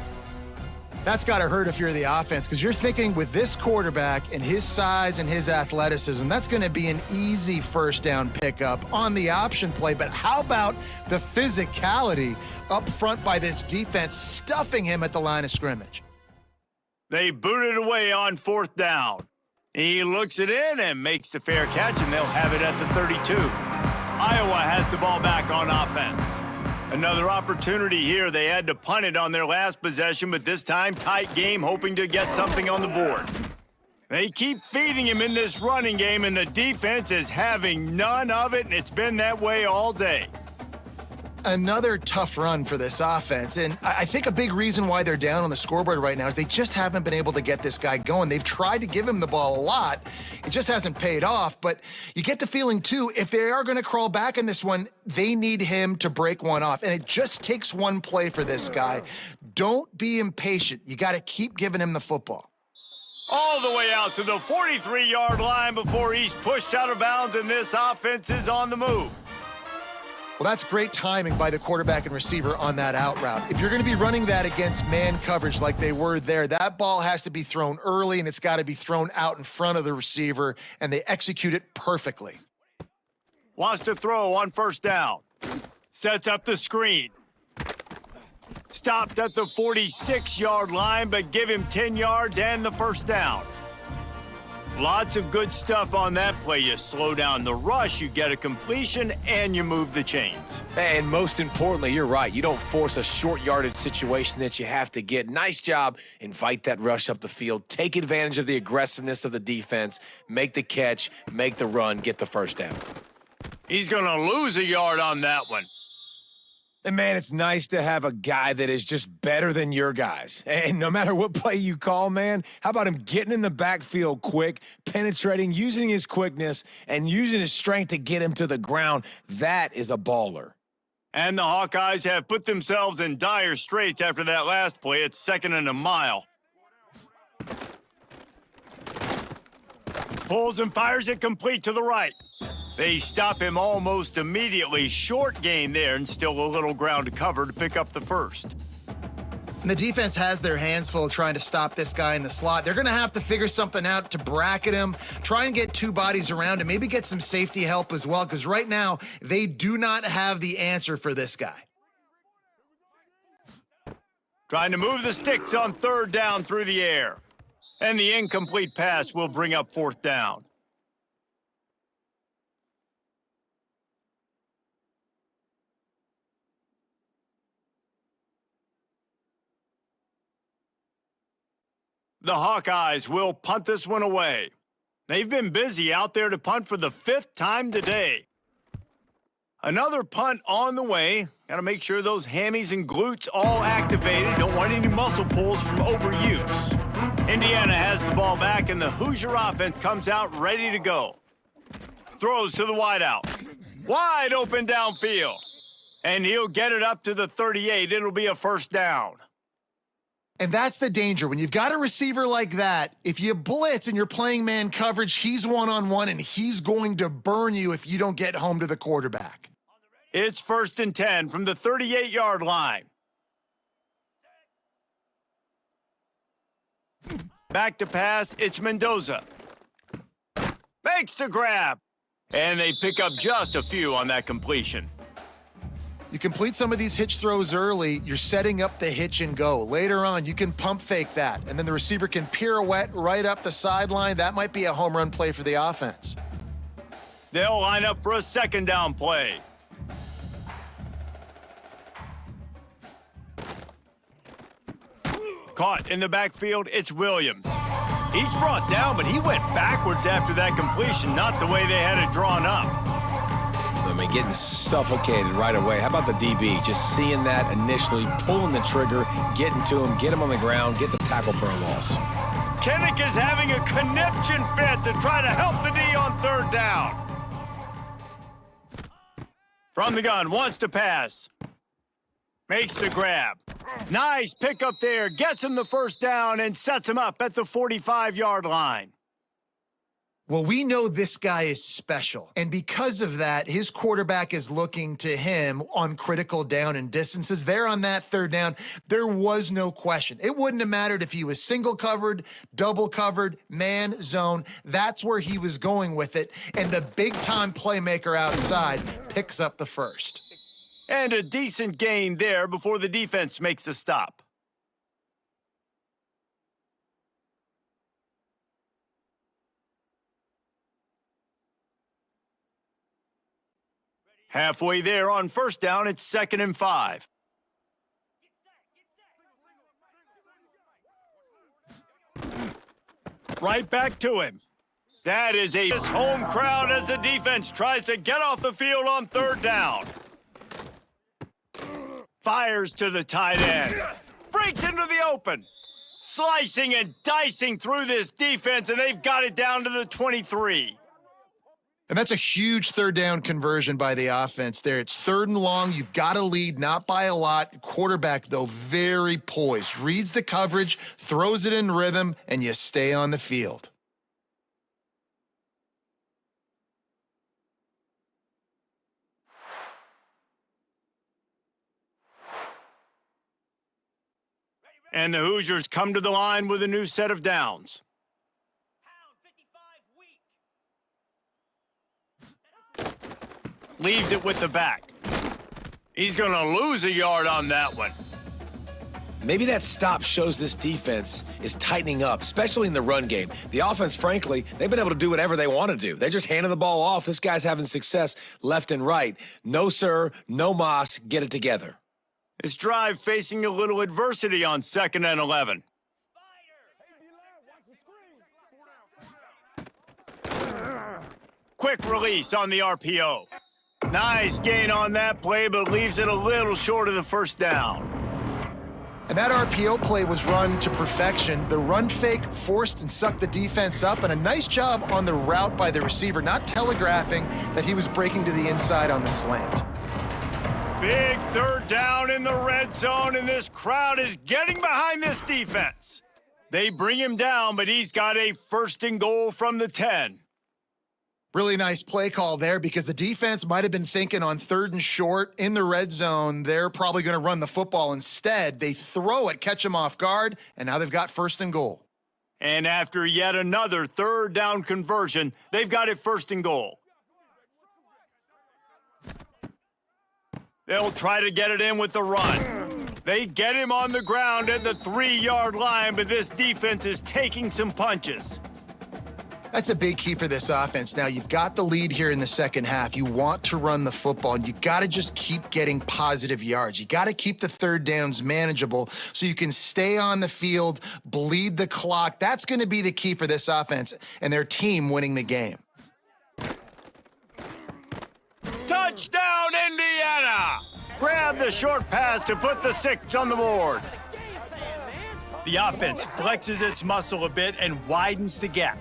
That's got to hurt if you're the offense, because you're thinking with this quarterback and his size and his athleticism, that's going to be an easy 1st down pickup on the option play. But how about the physicality up front by this defense, stuffing him at the line of scrimmage? They booted away on 4th down. He looks it in and makes the fair catch, and they'll have it at the 32. Iowa has the ball back on offense. Another opportunity here. They had to punt it on their last possession, but this time tight game, hoping to get something on the board. They keep feeding him in this running game, and the defense is having none of it, and it's been that way all day. Another tough run for this offense, and I think a big reason why they're down on the scoreboard right now is they just haven't been able to get this guy going. They've tried to give him the ball a lot. It just hasn't paid off, but you get the feeling, too, if they are going to crawl back in this one, they need him to break one off, and it just takes one play for this guy. Don't be impatient. You got to keep giving him the football. All the way out to the 43-yard line before he's pushed out of bounds, and this offense is on the move. Well, that's great timing by the quarterback and receiver on that out route. If you're going to be running that against man coverage like they were there, that ball has to be thrown early, and it's got to be thrown out in front of the receiver, and they execute it perfectly. Wants to throw on 1st down. Sets up the screen. Stopped at the 46-yard line, but give him 10 yards and the 1st down. Lots of good stuff on that play. You slow down the rush, you get a completion, and you move the chains. And most importantly, you're right. You don't force a short yardage situation that you have to get. Nice job. Invite that rush up the field. Take advantage of the aggressiveness of the defense. Make the catch, make the run, get the 1st down. He's going to lose a yard on that one. And, man, it's nice to have a guy that is just better than your guys. And no matter what play you call, man, how about him getting in the backfield quick, penetrating, using his quickness, and using his strength to get him to the ground? That is a baller. And the Hawkeyes have put themselves in dire straits after that last play. It's 2nd and a mile. Pulls and fires it complete to the right. They stop him almost immediately. Short gain there, and still a little ground to cover to pick up the 1st. And the defense has their hands full trying to stop this guy in the slot. They're going to have to figure something out to bracket him, try and get 2 bodies around him, maybe get some safety help as well, because right now they do not have the answer for this guy. Trying to move the sticks on 3rd down through the air. And the incomplete pass will bring up 4th down. The Hawkeyes will punt this one away. They've been busy out there to punt for the 5th time today. Another punt on the way. Got to make sure those hammies and glutes all activated. Don't want any muscle pulls from overuse. Indiana has the ball back, and the Hoosier offense comes out ready to go. Throws to the wideout. Wide open downfield. And he'll get it up to the 38. It'll be a 1st down. And that's the danger. When you've got a receiver like that, if you blitz and you're playing man coverage, he's one-on-one, and he's going to burn you if you don't get home to the quarterback. It's 1st and 10 from the 38-yard line. Back to pass, it's Mendoza. Makes the grab. And they pick up just a few on that completion. You complete some of these hitch throws early, you're setting up the hitch and go. Later on, you can pump fake that, and then the receiver can pirouette right up the sideline. That might be a home run play for the offense. They'll line up for a second down play. Caught in the backfield, it's Williams. He's brought down, but he went backwards after that completion, not the way they had it drawn up. I mean, getting suffocated right away. How about the DB? Just seeing that initially, pulling the trigger, getting to him, get him on the ground, get the tackle for a loss. Kinnick is having a conniption fit to try to help the D on third down. From the gun, wants to pass. Makes the grab. Nice pickup there. Gets him the first down and sets him up at the 45-yard line. Well, we know this guy is special, and because of that, his quarterback is looking to him on critical down and distances. There on that third down, there was no question. It wouldn't have mattered if he was single covered, double covered, man, zone. That's where he was going with it, and the big-time playmaker outside picks up the first. And a decent gain there before the defense makes a stop. Halfway there on first down, it's 2nd and 5. Right back to him. That is a home crowd as the defense tries to get off the field on third down. Fires to the tight end. Breaks into the open. Slicing and dicing through this defense, and they've got it down to the 23. And that's a huge third down conversion by the offense there. It's 3rd and long. You've got a lead, not by a lot. Quarterback, though, very poised. Reads the coverage, throws it in rhythm, and you stay on the field. And the Hoosiers come to the line with a new set of downs. Leaves it with the back. He's going to lose a yard on that one. Maybe that stop shows this defense is tightening up, especially in the run game. The offense, frankly, they've been able to do whatever they want to do. They're just handing the ball off. This guy's having success left and right. No, sir, no mas, get it together. This drive facing a little adversity on 2nd and 11. Quick release on the RPO. Nice gain on that play, but leaves it a little short of the first down. And that RPO play was run to perfection. The run fake forced and sucked the defense up, and a nice job on the route by the receiver, not telegraphing that he was breaking to the inside on the slant. Big third down in the red zone, and this crowd is getting behind this defense. They bring him down, but he's got a 1st and goal from the 10. Really nice play call there because the defense might have been thinking on 3rd and short in the red zone, they're probably going to run the football. Instead, they throw it, catch them off guard, and now they've got 1st and goal. And after yet another third down conversion, they've got it 1st and goal. They'll try to get it in with the run. They get him on the ground at the 3-yard line, but this defense is taking some punches. That's a big key for this offense. Now, you've got the lead here in the second half. You want to run the football, and you got to just keep getting positive yards. You got to keep the third downs manageable so you can stay on the field, bleed the clock. That's going to be the key for this offense and their team winning the game. Touchdown, Indiana! Grab the short pass to put the 6 on the board. The offense flexes its muscle a bit and widens the gap.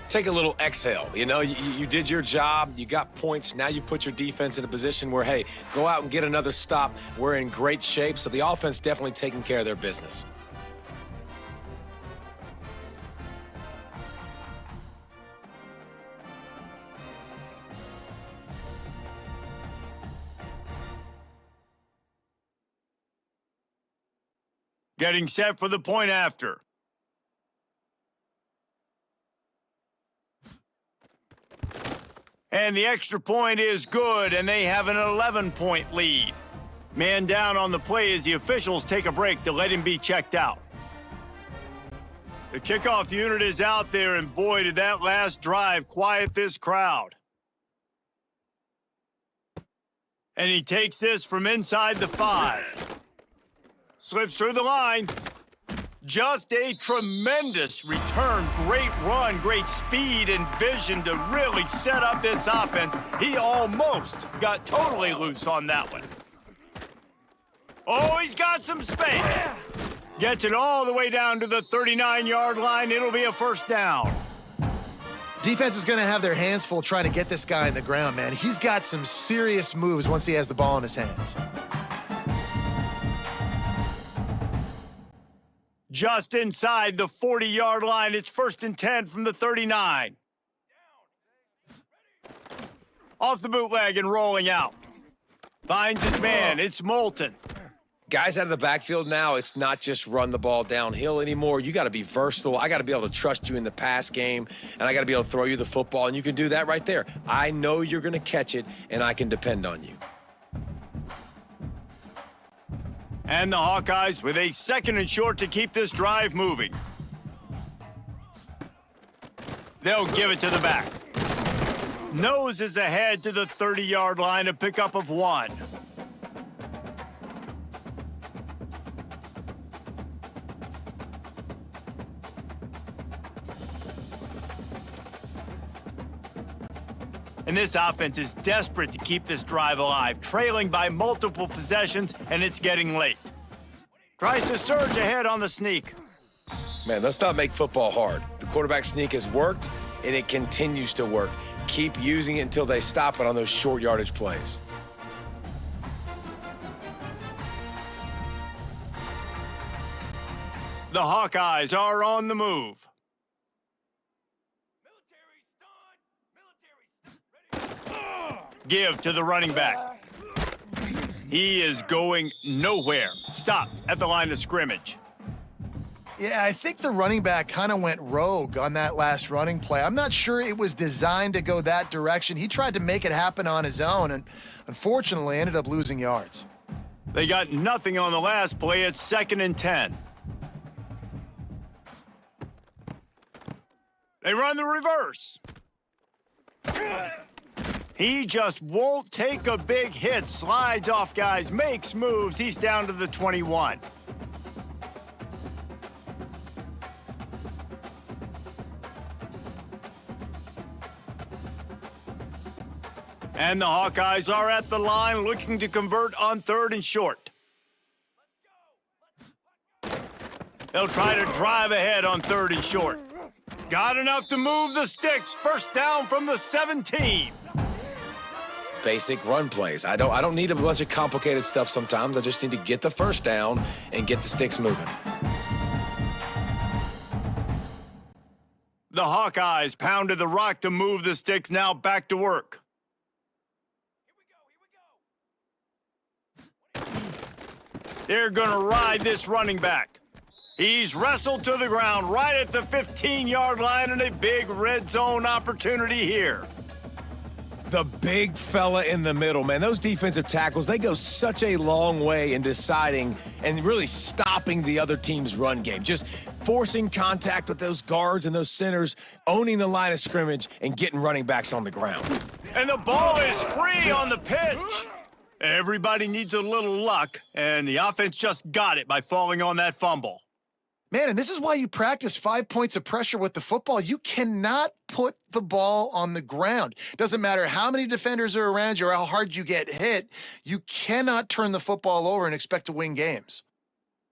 Take a little exhale. You know, you did your job. You got points. Now you put your defense in a position where, hey, go out and get another stop. We're in great shape. So the offense definitely taking care of their business. Getting set for the point after. And the extra point is good, and they have an 11-point lead. Man down on the play as the officials take a break to let him be checked out. The kickoff unit is out there, and boy, did that last drive quiet this crowd. And he takes this from inside the 5. Slips through the line. Just a tremendous return. Great run, great speed and vision to really set up this offense. He almost got totally loose on that one. Oh, he's got some space. Gets it all the way down to the 39-yard line. It'll be a first down. Defense is going to have their hands full trying to get this guy in the ground, man. He's got some serious moves once he has the ball in his hands. Just inside the 40-yard line. It's 1st and 10 from the 39. Off the bootleg and rolling out. Finds his man. It's Moulton. Guys out of the backfield now, it's not just run the ball downhill anymore. You got to be versatile. I got to be able to trust you in the pass game, and I got to be able to throw you the football, and you can do that right there. I know you're going to catch it, and I can depend on you. And the Hawkeyes with a 2nd and short to keep this drive moving. They'll give it to the back. Nose is ahead to the 30-yard line, a pickup of 1. And this offense is desperate to keep this drive alive, trailing by multiple possessions, and it's getting late. Tries to surge ahead on the sneak. Man, let's not make football hard. The quarterback sneak has worked, and it continues to work. Keep using it until they stop it on those short yardage plays. The Hawkeyes are on the move. Give to the running back. He is going nowhere. Stopped at the line of scrimmage. Yeah, I think the running back kind of went rogue on that last running play. I'm not sure it was designed to go that direction. He tried to make it happen on his own and unfortunately ended up losing yards. They got nothing on the last play. It's 2nd and 10. They run the reverse. He just won't take a big hit. Slides off guys, makes moves. He's down to the 21. And the Hawkeyes are at the line looking to convert on 3rd and short. They'll try to drive ahead on 3rd and short. Got enough to move the sticks. First down from the 17. Basic run plays. I don't need a bunch of complicated stuff sometimes. I just need to get the first down and get the sticks moving. The Hawkeyes pounded the rock to move the sticks. Now back to work. They're going to ride this running back. He's wrestled to the ground right at the 15-yard line, and a big red zone opportunity here. The big fella in the middle, man. Those defensive tackles, they go such a long way in deciding and really stopping the other team's run game. Just forcing contact with those guards and those centers, owning the line of scrimmage, and getting running backs on the ground. And the ball is free on the pitch. Everybody needs a little luck, and the offense just got it by falling on that fumble. Man, and this is why you practice 5 points of pressure with the football. You cannot put the ball on the ground. Doesn't matter how many defenders are around you or how hard you get hit, you cannot turn the football over and expect to win games.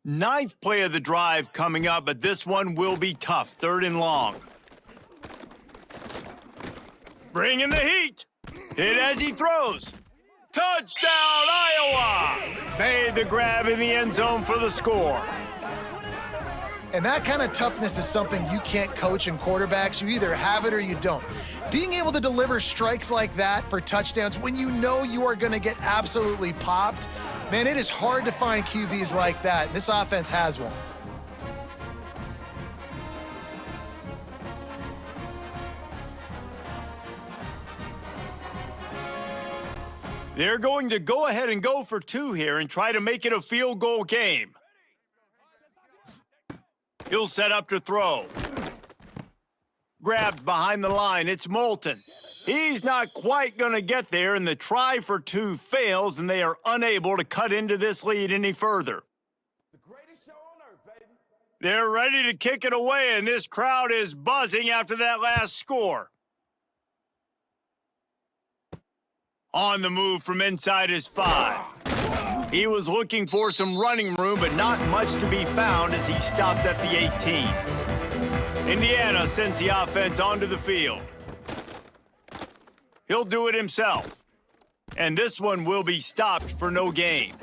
9th play of the drive coming up, but this one will be tough. 3rd and long. Bringing the heat. Hit as he throws. Touchdown, Iowa! Made the grab in the end zone for the score. And that kind of toughness is something you can't coach in quarterbacks. You either have it or you don't. Being able to deliver strikes like that for touchdowns when you know you are going to get absolutely popped, man, it is hard to find QBs like that. This offense has one. They're going to go ahead and go for 2 here and try to make it a field goal game. He'll set up to throw. Grabbed behind the line, it's Moulton. He's not quite going to get there, and the try for 2 fails, and they are unable to cut into this lead any further. They're ready to kick it away, and this crowd is buzzing after that last score. On the move from inside his 5. He was looking for some running room, but not much to be found as he stopped at the 18. Indiana sends the offense onto the field. He'll do it himself. And this one will be stopped for no gain.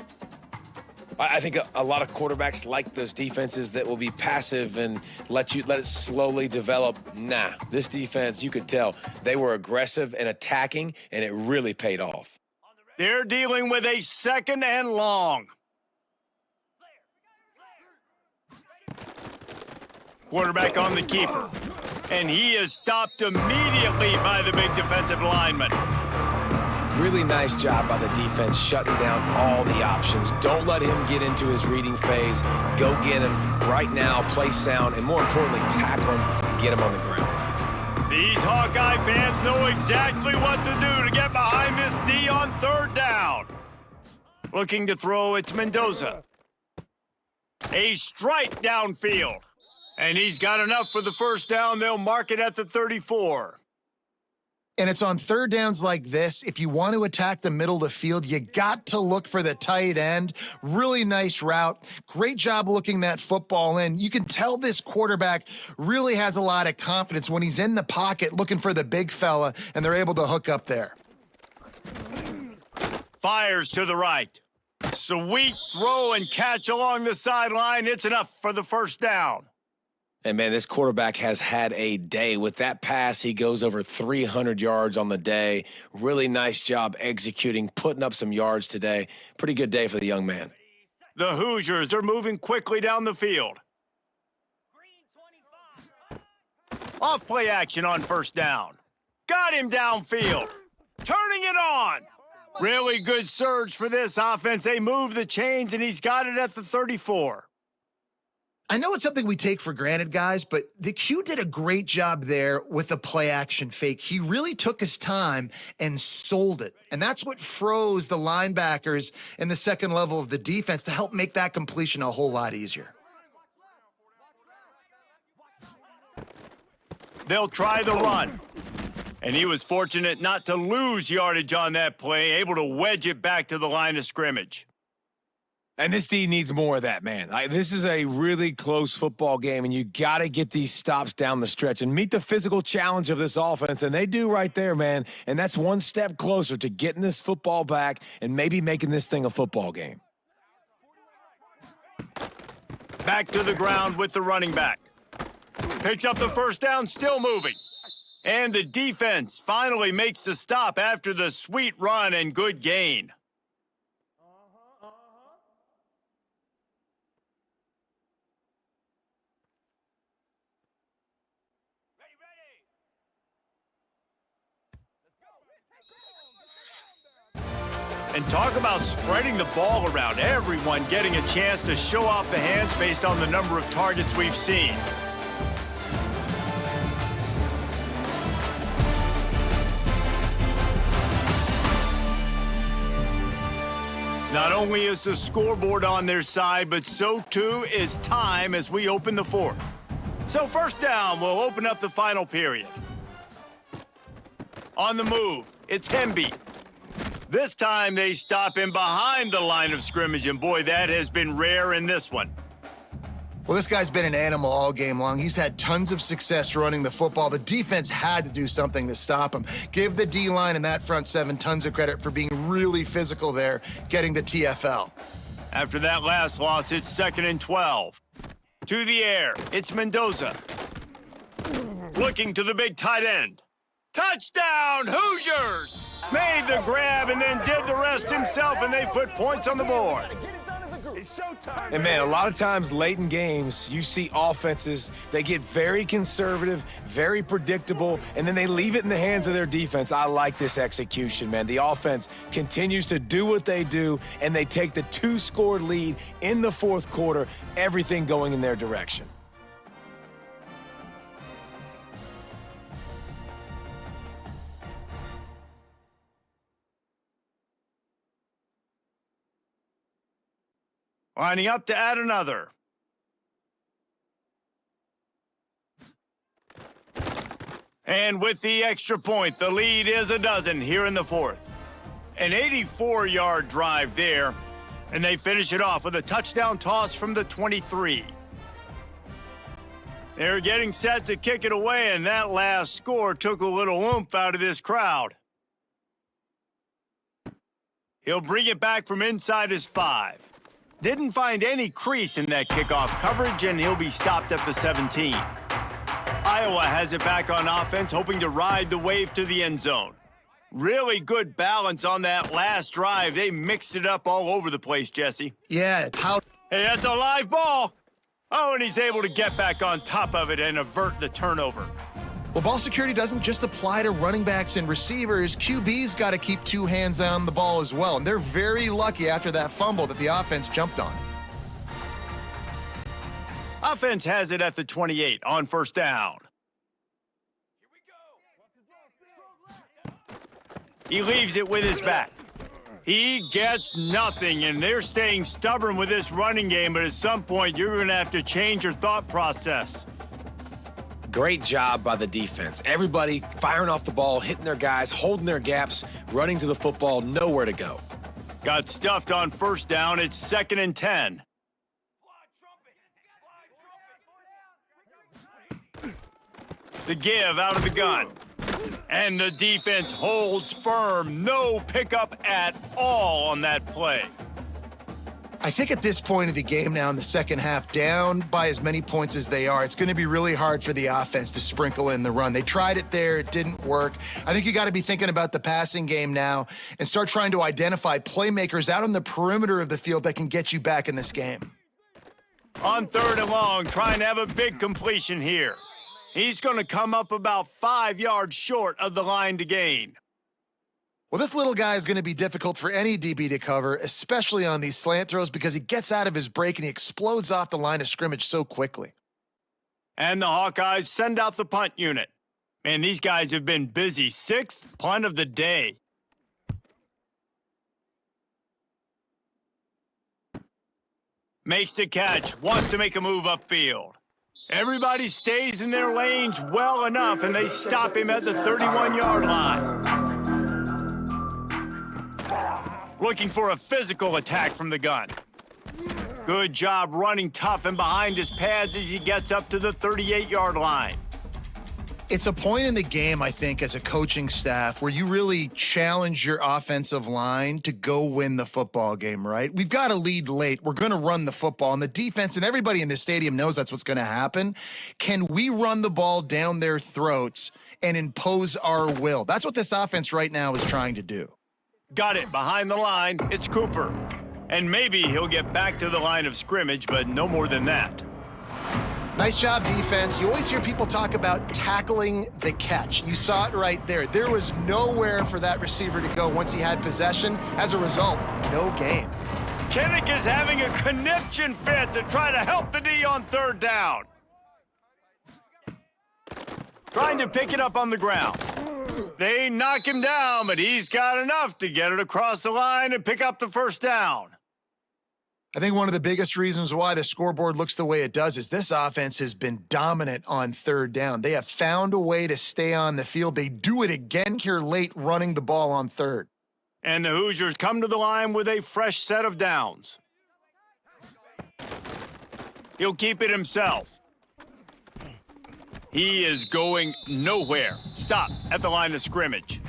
I think a lot of quarterbacks like those defenses that will be passive and let it slowly develop. Nah, this defense, you could tell, they were aggressive and attacking, and it really paid off. They're dealing with a 2nd and long. Quarterback on the keeper. And he is stopped immediately by the big defensive lineman. Really nice job by the defense shutting down all the options. Don't let him get into his reading phase. Go get him right now, play sound, and more importantly, tackle him and get him on the ground. These Hawkeye fans know exactly what to do to get behind this D on 3rd down. Looking to throw, it's Mendoza. A strike downfield. And he's got enough for the 1st down. They'll mark it at the 34. And it's on 3rd downs like this. If you want to attack the middle of the field, you got to look for the tight end. Really nice route. Great job looking that football in. You can tell this quarterback really has a lot of confidence when he's in the pocket looking for the big fella, and they're able to hook up there. Fires to the right. Sweet throw and catch along the sideline. It's enough for the 1st down. And, man, this quarterback has had a day. With that pass, he goes over 300 yards on the day. Really nice job executing, putting up some yards today. Pretty good day for the young man. The Hoosiers are moving quickly down the field. Off play action on 1st down. Got him downfield. Turning it on. Really good surge for this offense. They move the chains, and he's got it at the 34. I know it's something we take for granted, guys, but the Q did a great job there with the play action fake. He really took his time and sold it. And that's what froze the linebackers in the 2nd level of the defense to help make that completion a whole lot easier. They'll try the run. And he was fortunate not to lose yardage on that play, able to wedge it back to the line of scrimmage. And this D needs more of that, man. This is a really close football game, and you got to get these stops down the stretch and meet the physical challenge of this offense, and they do right there, man. And that's one step closer to getting this football back and maybe making this thing a football game. Back to the ground with the running back. Picks up the 1st down, still moving. And the defense finally makes the stop after the sweet run and good gain. And talk about spreading the ball around. Everyone getting a chance to show off the hands based on the number of targets we've seen. Not only is the scoreboard on their side, but so too is time as we open the 4th. So 1st down will open up the final period. On the move, it's Hemby. This time they stop him behind the line of scrimmage, and boy, that has been rare in this one. Well, this guy's been an animal all game long. He's had tons of success running the football. The defense had to do something to stop him. Give the D-line and that front 7 tons of credit for being really physical there, getting the TFL. After that last loss, it's 2nd and 12. To the air, it's Mendoza. Looking to the big tight end. Touchdown, Hoosiers! Made the grab and then did the rest himself, and they put points on the board. And, man, a lot of times late in games, you see offenses, they get very conservative, very predictable, and then they leave it in the hands of their defense. I like this execution, man. The offense continues to do what they do, and they take the 2-score lead in the fourth quarter, everything going in their direction. Lining up to add another. And with the extra point, the lead is a dozen here in the fourth. An 84-yard drive there, and they finish it off with a touchdown toss from the 23. They're getting set to kick it away, and that last score took a little oomph out of this crowd. He'll bring it back from inside his 5. Didn't find any crease in that kickoff coverage, and he'll be stopped at the 17. Iowa has it back on offense, hoping to ride the wave to the end zone. Really good balance on that last drive. They mixed it up all over the place, Jesse. Yeah, how... Hey, that's a live ball. Oh, and he's able to get back on top of it and avert the turnover. Well, ball security doesn't just apply to running backs and receivers. QB's got to keep 2 hands on the ball as well, and they're very lucky after that fumble that the offense jumped on. Offense has it at the 28 on first down. He leaves it with his back. He gets nothing, and they're staying stubborn with this running game, but at some point, you're going to have to change your thought process. Great job by the defense. Everybody firing off the ball, hitting their guys, holding their gaps, running to the football, nowhere to go. Got stuffed on first down. It's 2nd and 10. The give out of the gun. And the defense holds firm. No pickup at all on that play. I think at this point of the game now in the second half, down by as many points as they are, it's going to be really hard for the offense to sprinkle in the run. They tried it there. It didn't work. I think you got to be thinking about the passing game now and start trying to identify playmakers out on the perimeter of the field that can get you back in this game. On 3rd and long, trying to have a big completion here. He's going to come up about 5 yards short of the line to gain. Well, this little guy is going to be difficult for any DB to cover, especially on these slant throws, because he gets out of his break and he explodes off the line of scrimmage so quickly. And the Hawkeyes send out the punt unit. Man, these guys have been busy. 6th punt of the day. Makes the catch, wants to make a move upfield. Everybody stays in their lanes well enough, and they stop him at the 31-yard line. Looking for a physical attack from the gun. Good job running tough and behind his pads as he gets up to the 38-yard line. It's a point in the game, I think, as a coaching staff where you really challenge your offensive line to go win the football game, right? We've got to lead late. We're going to run the football, and the defense and everybody in the stadium knows that's what's going to happen. Can we run the ball down their throats and impose our will? That's what this offense right now is trying to do. Got it behind the line. It's Cooper. And maybe he'll get back to the line of scrimmage, but no more than that. Nice job, defense. You always hear people talk about tackling the catch. You saw it right there. There was nowhere for that receiver to go once he had possession. As a result, no gain. Kinnick is having a conniption fit to try to help the D on 3rd down. Trying to pick it up on the ground. They knock him down, but he's got enough to get it across the line and pick up the 1st down. I think one of the biggest reasons why the scoreboard looks the way it does is this offense has been dominant on 3rd down. They have found a way to stay on the field. They do it again here late, running the ball on 3rd. And the Hoosiers come to the line with a fresh set of downs. He'll keep it himself. He is going nowhere. Stopped at the line of scrimmage.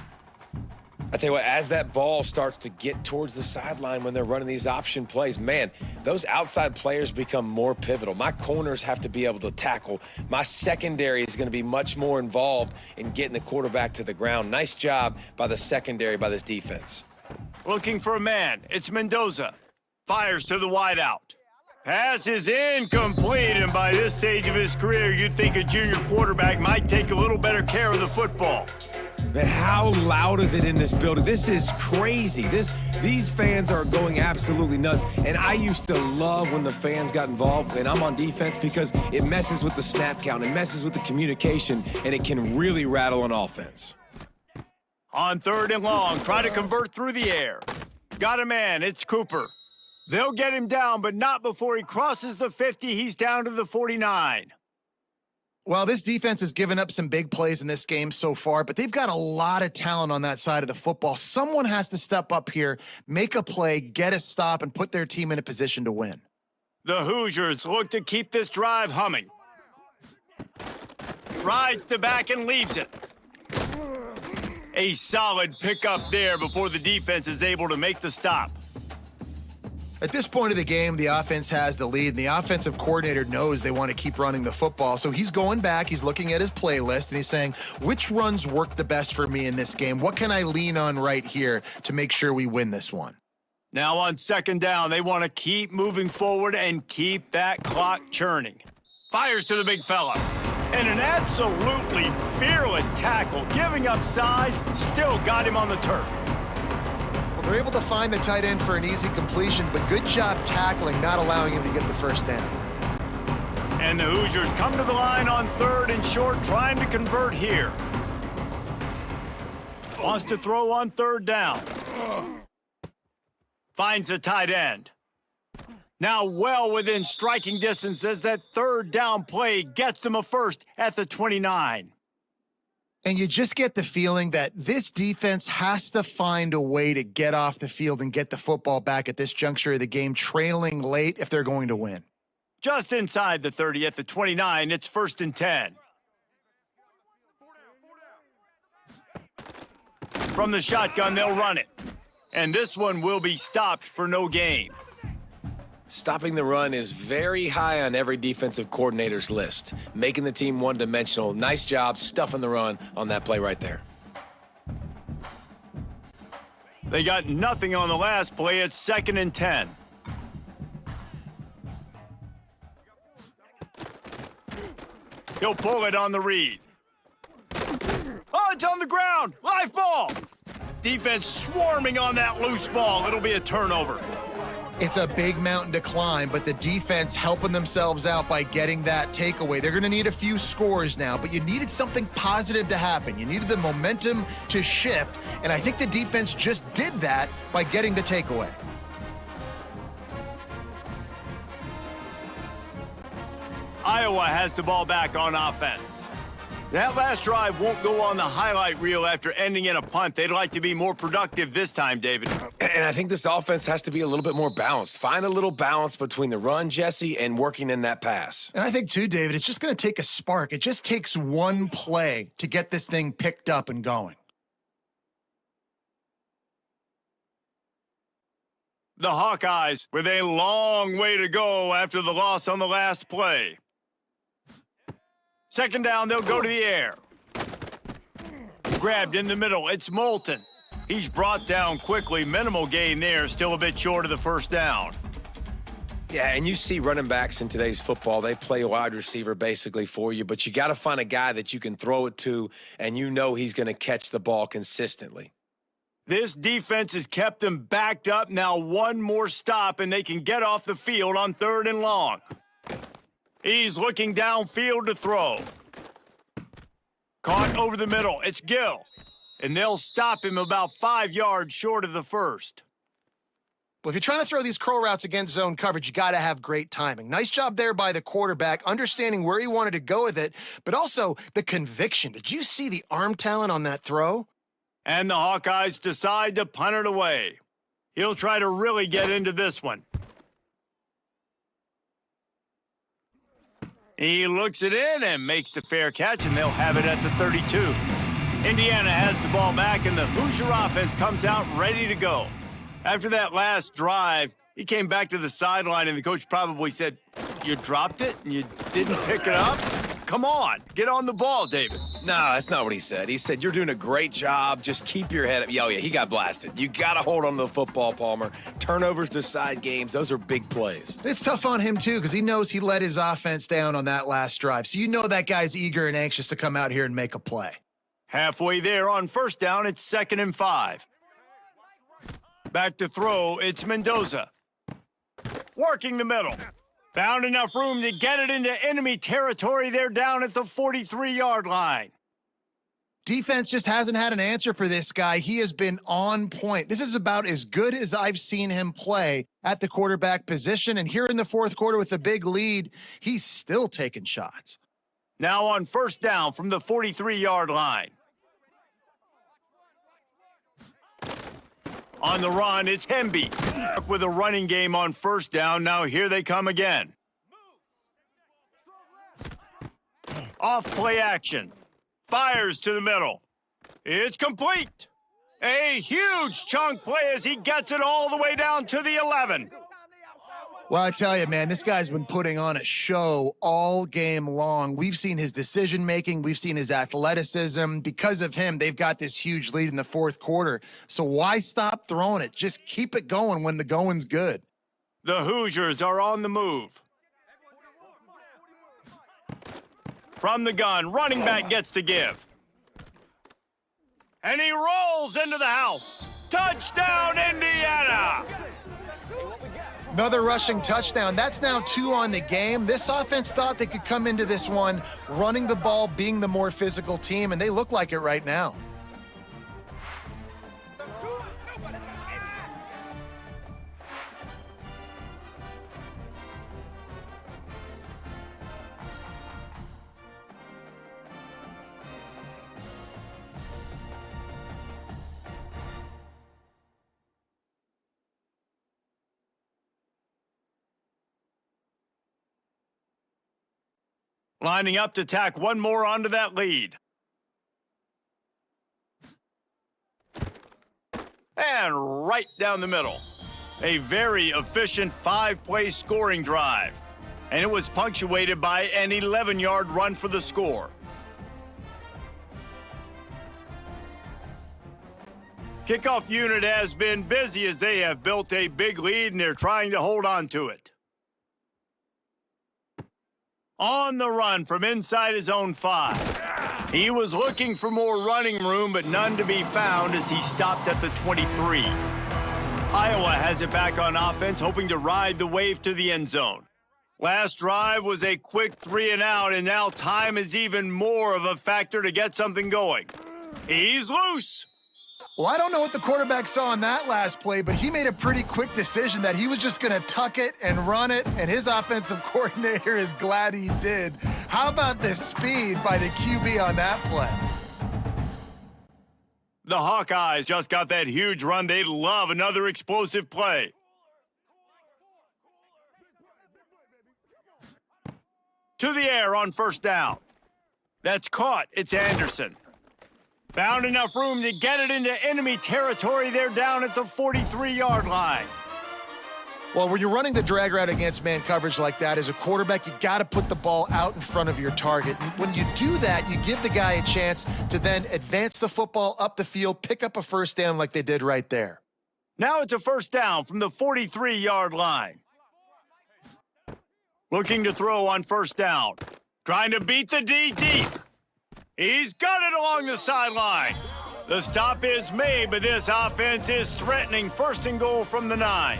I tell you what, as that ball starts to get towards the sideline when they're running these option plays, man, those outside players become more pivotal. My corners have to be able to tackle. My secondary is going to be much more involved in getting the quarterback to the ground. Nice job by the secondary, by this defense. Looking for a man. It's Mendoza. Fires to the wideout. Pass is incomplete, and by this stage of his career, you'd think a junior quarterback might take a little better care of the football. Man, how loud is it in this building? This is crazy. These fans are going absolutely nuts. And I used to love when the fans got involved, and I'm on defense, because it messes with the snap count, it messes with the communication, and it can really rattle an offense. On 3rd and long, try to convert through the air. Got a man, it's Cooper. They'll get him down, but not before he crosses the 50. He's down to the 49. Well, this defense has given up some big plays in this game so far, but they've got a lot of talent on that side of the football. Someone has to step up here, make a play, get a stop, and put their team in a position to win. The Hoosiers look to keep this drive humming. Rides to back and leaves it. A solid pickup there before the defense is able to make the stop. At this point of the game, the offense has the lead, and the offensive coordinator knows they want to keep running the football. So he's going back, he's looking at his playlist, and he's saying, which runs work the best for me in this game? What can I lean on right here to make sure we win this one? Now on 2nd down, they want to keep moving forward and keep that clock churning. Fires to the big fella. And an absolutely fearless tackle, giving up size, still got him on the turf. They're able to find the tight end for an easy completion, but good job tackling, not allowing him to get the first down. And the Hoosiers come to the line on 3rd and short, trying to convert here. Wants to throw on 3rd down. Finds the tight end. Now well within striking distance as that 3rd down play gets him a first at the 29. And you just get the feeling that this defense has to find a way to get off the field and get the football back at this juncture of the game, trailing late if they're going to win. Just inside the 30 at the 29, it's 1st and 10. From the shotgun, they'll run it. And this one will be stopped for no gain. Stopping the run is very high on every defensive coordinator's list, making the team one-dimensional. Nice job stuffing the run on that play right there. They got nothing on the last play. It's 2nd and 10. He'll pull it on the read. Oh, it's on the ground. Live ball. Defense swarming on that loose ball. It'll be a turnover. It's a big mountain to climb, but the defense helping themselves out by getting that takeaway. They're going to need a few scores now, but you needed something positive to happen. You needed the momentum to shift, and I think the defense just did that by getting the takeaway. Iowa has the ball back on offense. That last drive won't go on the highlight reel after ending in a punt. They'd like to be more productive this time, David. And I think this offense has to be a little bit more balanced. Find a little balance between the run, Jesse, and working in that pass. And I think, too, David, it's just going to take a spark. It just takes one play to get this thing picked up and going. The Hawkeyes with a long way to go after the loss on the last play. 2nd down, they'll go to the air. Grabbed in the middle, it's Moulton. He's brought down quickly. Minimal gain there, still a bit short of the 1st down. Yeah, and you see running backs in today's football, they play wide receiver basically for you, but you got to find a guy that you can throw it to, and you know he's going to catch the ball consistently. This defense has kept them backed up. Now one more stop, and they can get off the field on 3rd and long. He's looking downfield to throw. Caught over the middle. It's Gill. And they'll stop him about 5 yards short of the 1st. Well, if you're trying to throw these curl routes against zone coverage, you got to have great timing. Nice job there by the quarterback, understanding where he wanted to go with it, but also the conviction. Did you see the arm talent on that throw? And the Hawkeyes decide to punt it away. He'll try to really get into this one. He looks it in and makes the fair catch, and they'll have it at the 32. Indiana has the ball back, and the Hoosier offense comes out ready to go. After that last drive, he came back to the sideline, and the coach probably said, "You dropped it and you didn't pick it up?" Come on, get on the ball, David. No, that's not what he said. He said, you're doing a great job. Just keep your head up. Oh, yeah, he got blasted. You got to hold on to the football, Palmer. Turnovers decide games. Those are big plays. It's tough on him, too, because he knows he let his offense down on that last drive. So you know that guy's eager and anxious to come out here and make a play. Halfway there on first down, it's 2nd and 5. Back to throw, it's Mendoza. Working the middle. Found enough room to get it into enemy territory. They're down at the 43-yard line. Defense just hasn't had an answer for this guy. He has been on point. This is about as good as I've seen him play at the quarterback position. And here in the fourth quarter with a big lead, he's still taking shots. Now on first down from the 43-yard line. On the run, it's Hemby. With a running game on first down, now here they come again. Off play action. Fires to the middle. It's complete. A huge chunk play as he gets it all the way down to the 11. Well, I tell you, man, this guy's been putting on a show all game long. We've seen his decision-making. We've seen his athleticism. Because of him, they've got this huge lead in the fourth quarter. So why stop throwing it? Just keep it going when the going's good. The Hoosiers are on the move. From the gun, running back gets to give. And he rolls into the house. Touchdown, Indiana! Another rushing touchdown. That's now 2 on the game. This offense thought they could come into this one running the ball, being the more physical team, and they look like it right now. Lining up to tack one more onto that lead. And right down the middle. A very efficient 5-play scoring drive. And it was punctuated by an 11-yard run for the score. Kickoff unit has been busy as they have built a big lead and they're trying to hold on to it. On the run from inside his own 5. He was looking for more running room, but none to be found as he stopped at the 23. Iowa has it back on offense, hoping to ride the wave to the end zone. Last drive was a quick 3 and out, and now time is even more of a factor to get something going. He's loose. Well, I don't know what the quarterback saw on that last play, but he made a pretty quick decision that he was just going to tuck it and run it, and his offensive coordinator is glad he did. How about the speed by the QB on that play? The Hawkeyes just got that huge run. They'd love another explosive play. To the air on first down. That's caught. It's Anderson. Found enough room to get it into enemy territory. They're down at the 43-yard line. Well, when you're running the drag route against man coverage like that, as a quarterback, you got to put the ball out in front of your target. And when you do that, you give the guy a chance to then advance the football up the field, pick up a first down like they did right there. Now it's a first down from the 43-yard line. Looking to throw on first down. Trying to beat the D deep. He's got it along the sideline. The stop is made, but this offense is threatening. First and goal from the 9.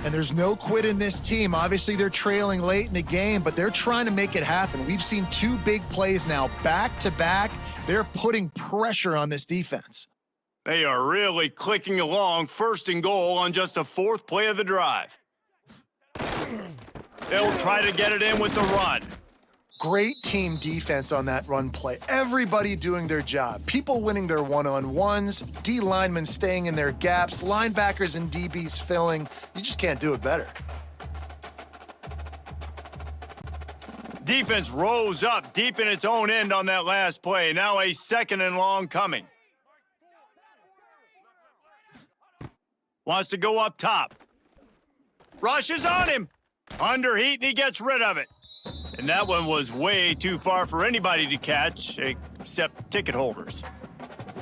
And there's no quit in this team. Obviously, they're trailing late in the game, but they're trying to make it happen. We've seen 2 big plays now, back-to-back. They're putting pressure on this defense. They are really clicking along. First and goal on just the 4th play of the drive. They'll try to get it in with the run. Great team defense on that run play. Everybody doing their job. People winning their one-on-ones, D linemen staying in their gaps, linebackers and DBs filling. You just can't do it better. Defense rose up deep in its own end on that last play. Now a 2nd and long coming. Wants to go up top. Rushes on him. Under heat and he gets rid of it. And that one was way too far for anybody to catch, except ticket holders.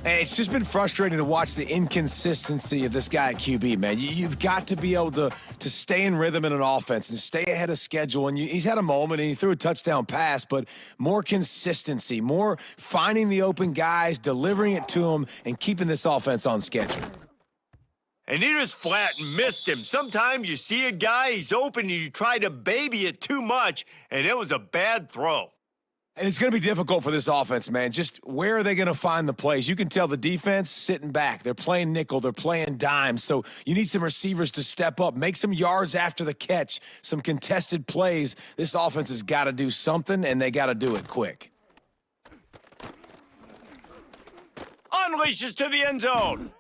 Hey, it's just been frustrating to watch the inconsistency of this guy at QB, man. You've got to be able to stay in rhythm in an offense and stay ahead of schedule. And he's had a moment and he threw a touchdown pass, but more consistency, more finding the open guys, delivering it to them, and keeping this offense on schedule. And he just flat missed him. Sometimes you see a guy, he's open, and you try to baby it too much, and it was a bad throw. And it's going to be difficult for this offense, man. Just where are they going to find the plays? You can tell the defense sitting back. They're playing nickel. They're playing dime. So you need some receivers to step up, make some yards after the catch, some contested plays. This offense has got to do something, and they got to do it quick. Unleashes to the end zone.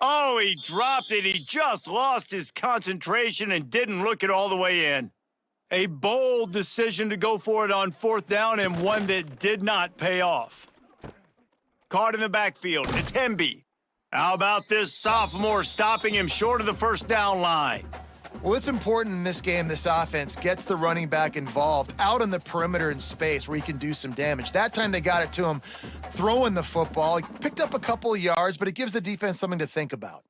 Oh, he dropped it. He just lost his concentration and didn't look it all the way in. A bold decision to go for it on fourth down and one that did not pay off. Caught in the backfield. It's Hemby. How about this sophomore stopping him short of the first down line? Well, it's important in this game this offense gets the running back involved out on the perimeter in space where he can do some damage. That time they got it to him throwing the football. He picked up a couple of yards, but it gives the defense something to think about.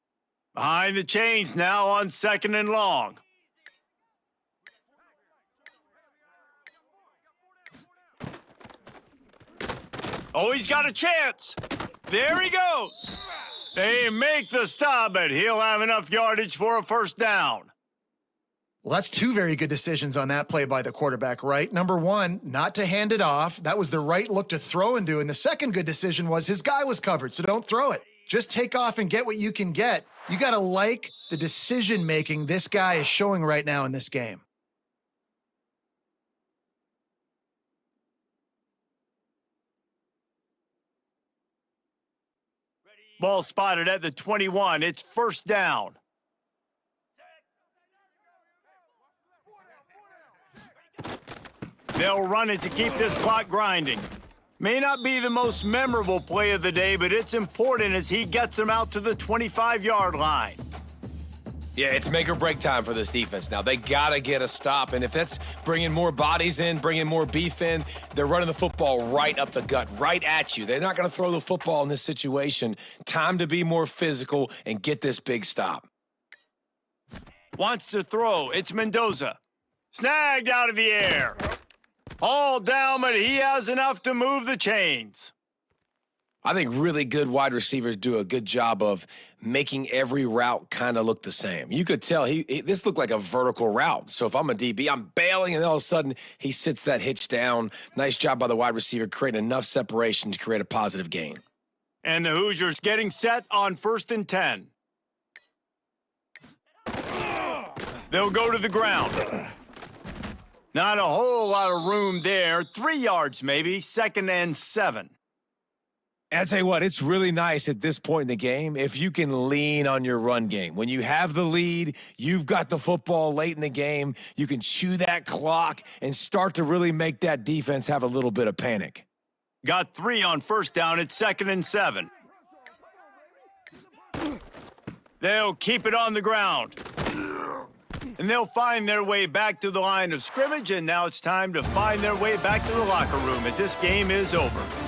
Behind the chains now on 2nd and long. Oh, he's got a chance. There he goes. They make the stop, but he'll have enough yardage for a first down. Well, that's two very good decisions on that play by the quarterback, right? Number one, not to hand it off. That was the right look to throw into. And the second good decision was his guy was covered, so don't throw it. Just take off and get what you can get. You got to like the decision-making this guy is showing right now in this game. Ball spotted at the 21. It's first down. They'll run it to keep this clock grinding. May not be the most memorable play of the day, but it's important as he gets them out to the 25-yard line. Yeah, it's make or break time for this defense now. They got to get a stop, and if that's bringing more bodies in, bringing more beef in, they're running the football right up the gut, right at you. They're not going to throw the football in this situation. Time to be more physical and get this big stop. Wants to throw. It's Mendoza. Snagged out of the air. All down, but he has enough to move the chains. I think really good wide receivers do a good job of making every route kind of look the same. You could tell this looked like a vertical route. So if I'm a DB, I'm bailing, and all of a sudden he sits that hitch down. Nice job by the wide receiver creating enough separation to create a positive gain. And the Hoosiers getting set on 1st and 10. They'll go to the ground. Not a whole lot of room there. 3 yards maybe, 2nd and 7. And I tell you what, it's really nice at this point in the game if you can lean on your run game. When you have the lead, you've got the football late in the game, you can chew that clock and start to really make that defense have a little bit of panic. Got 3 on first down at 2nd and 7. They'll keep it on the ground. And they'll find their way back to the line of scrimmage, and now it's time to find their way back to the locker room as this game is over.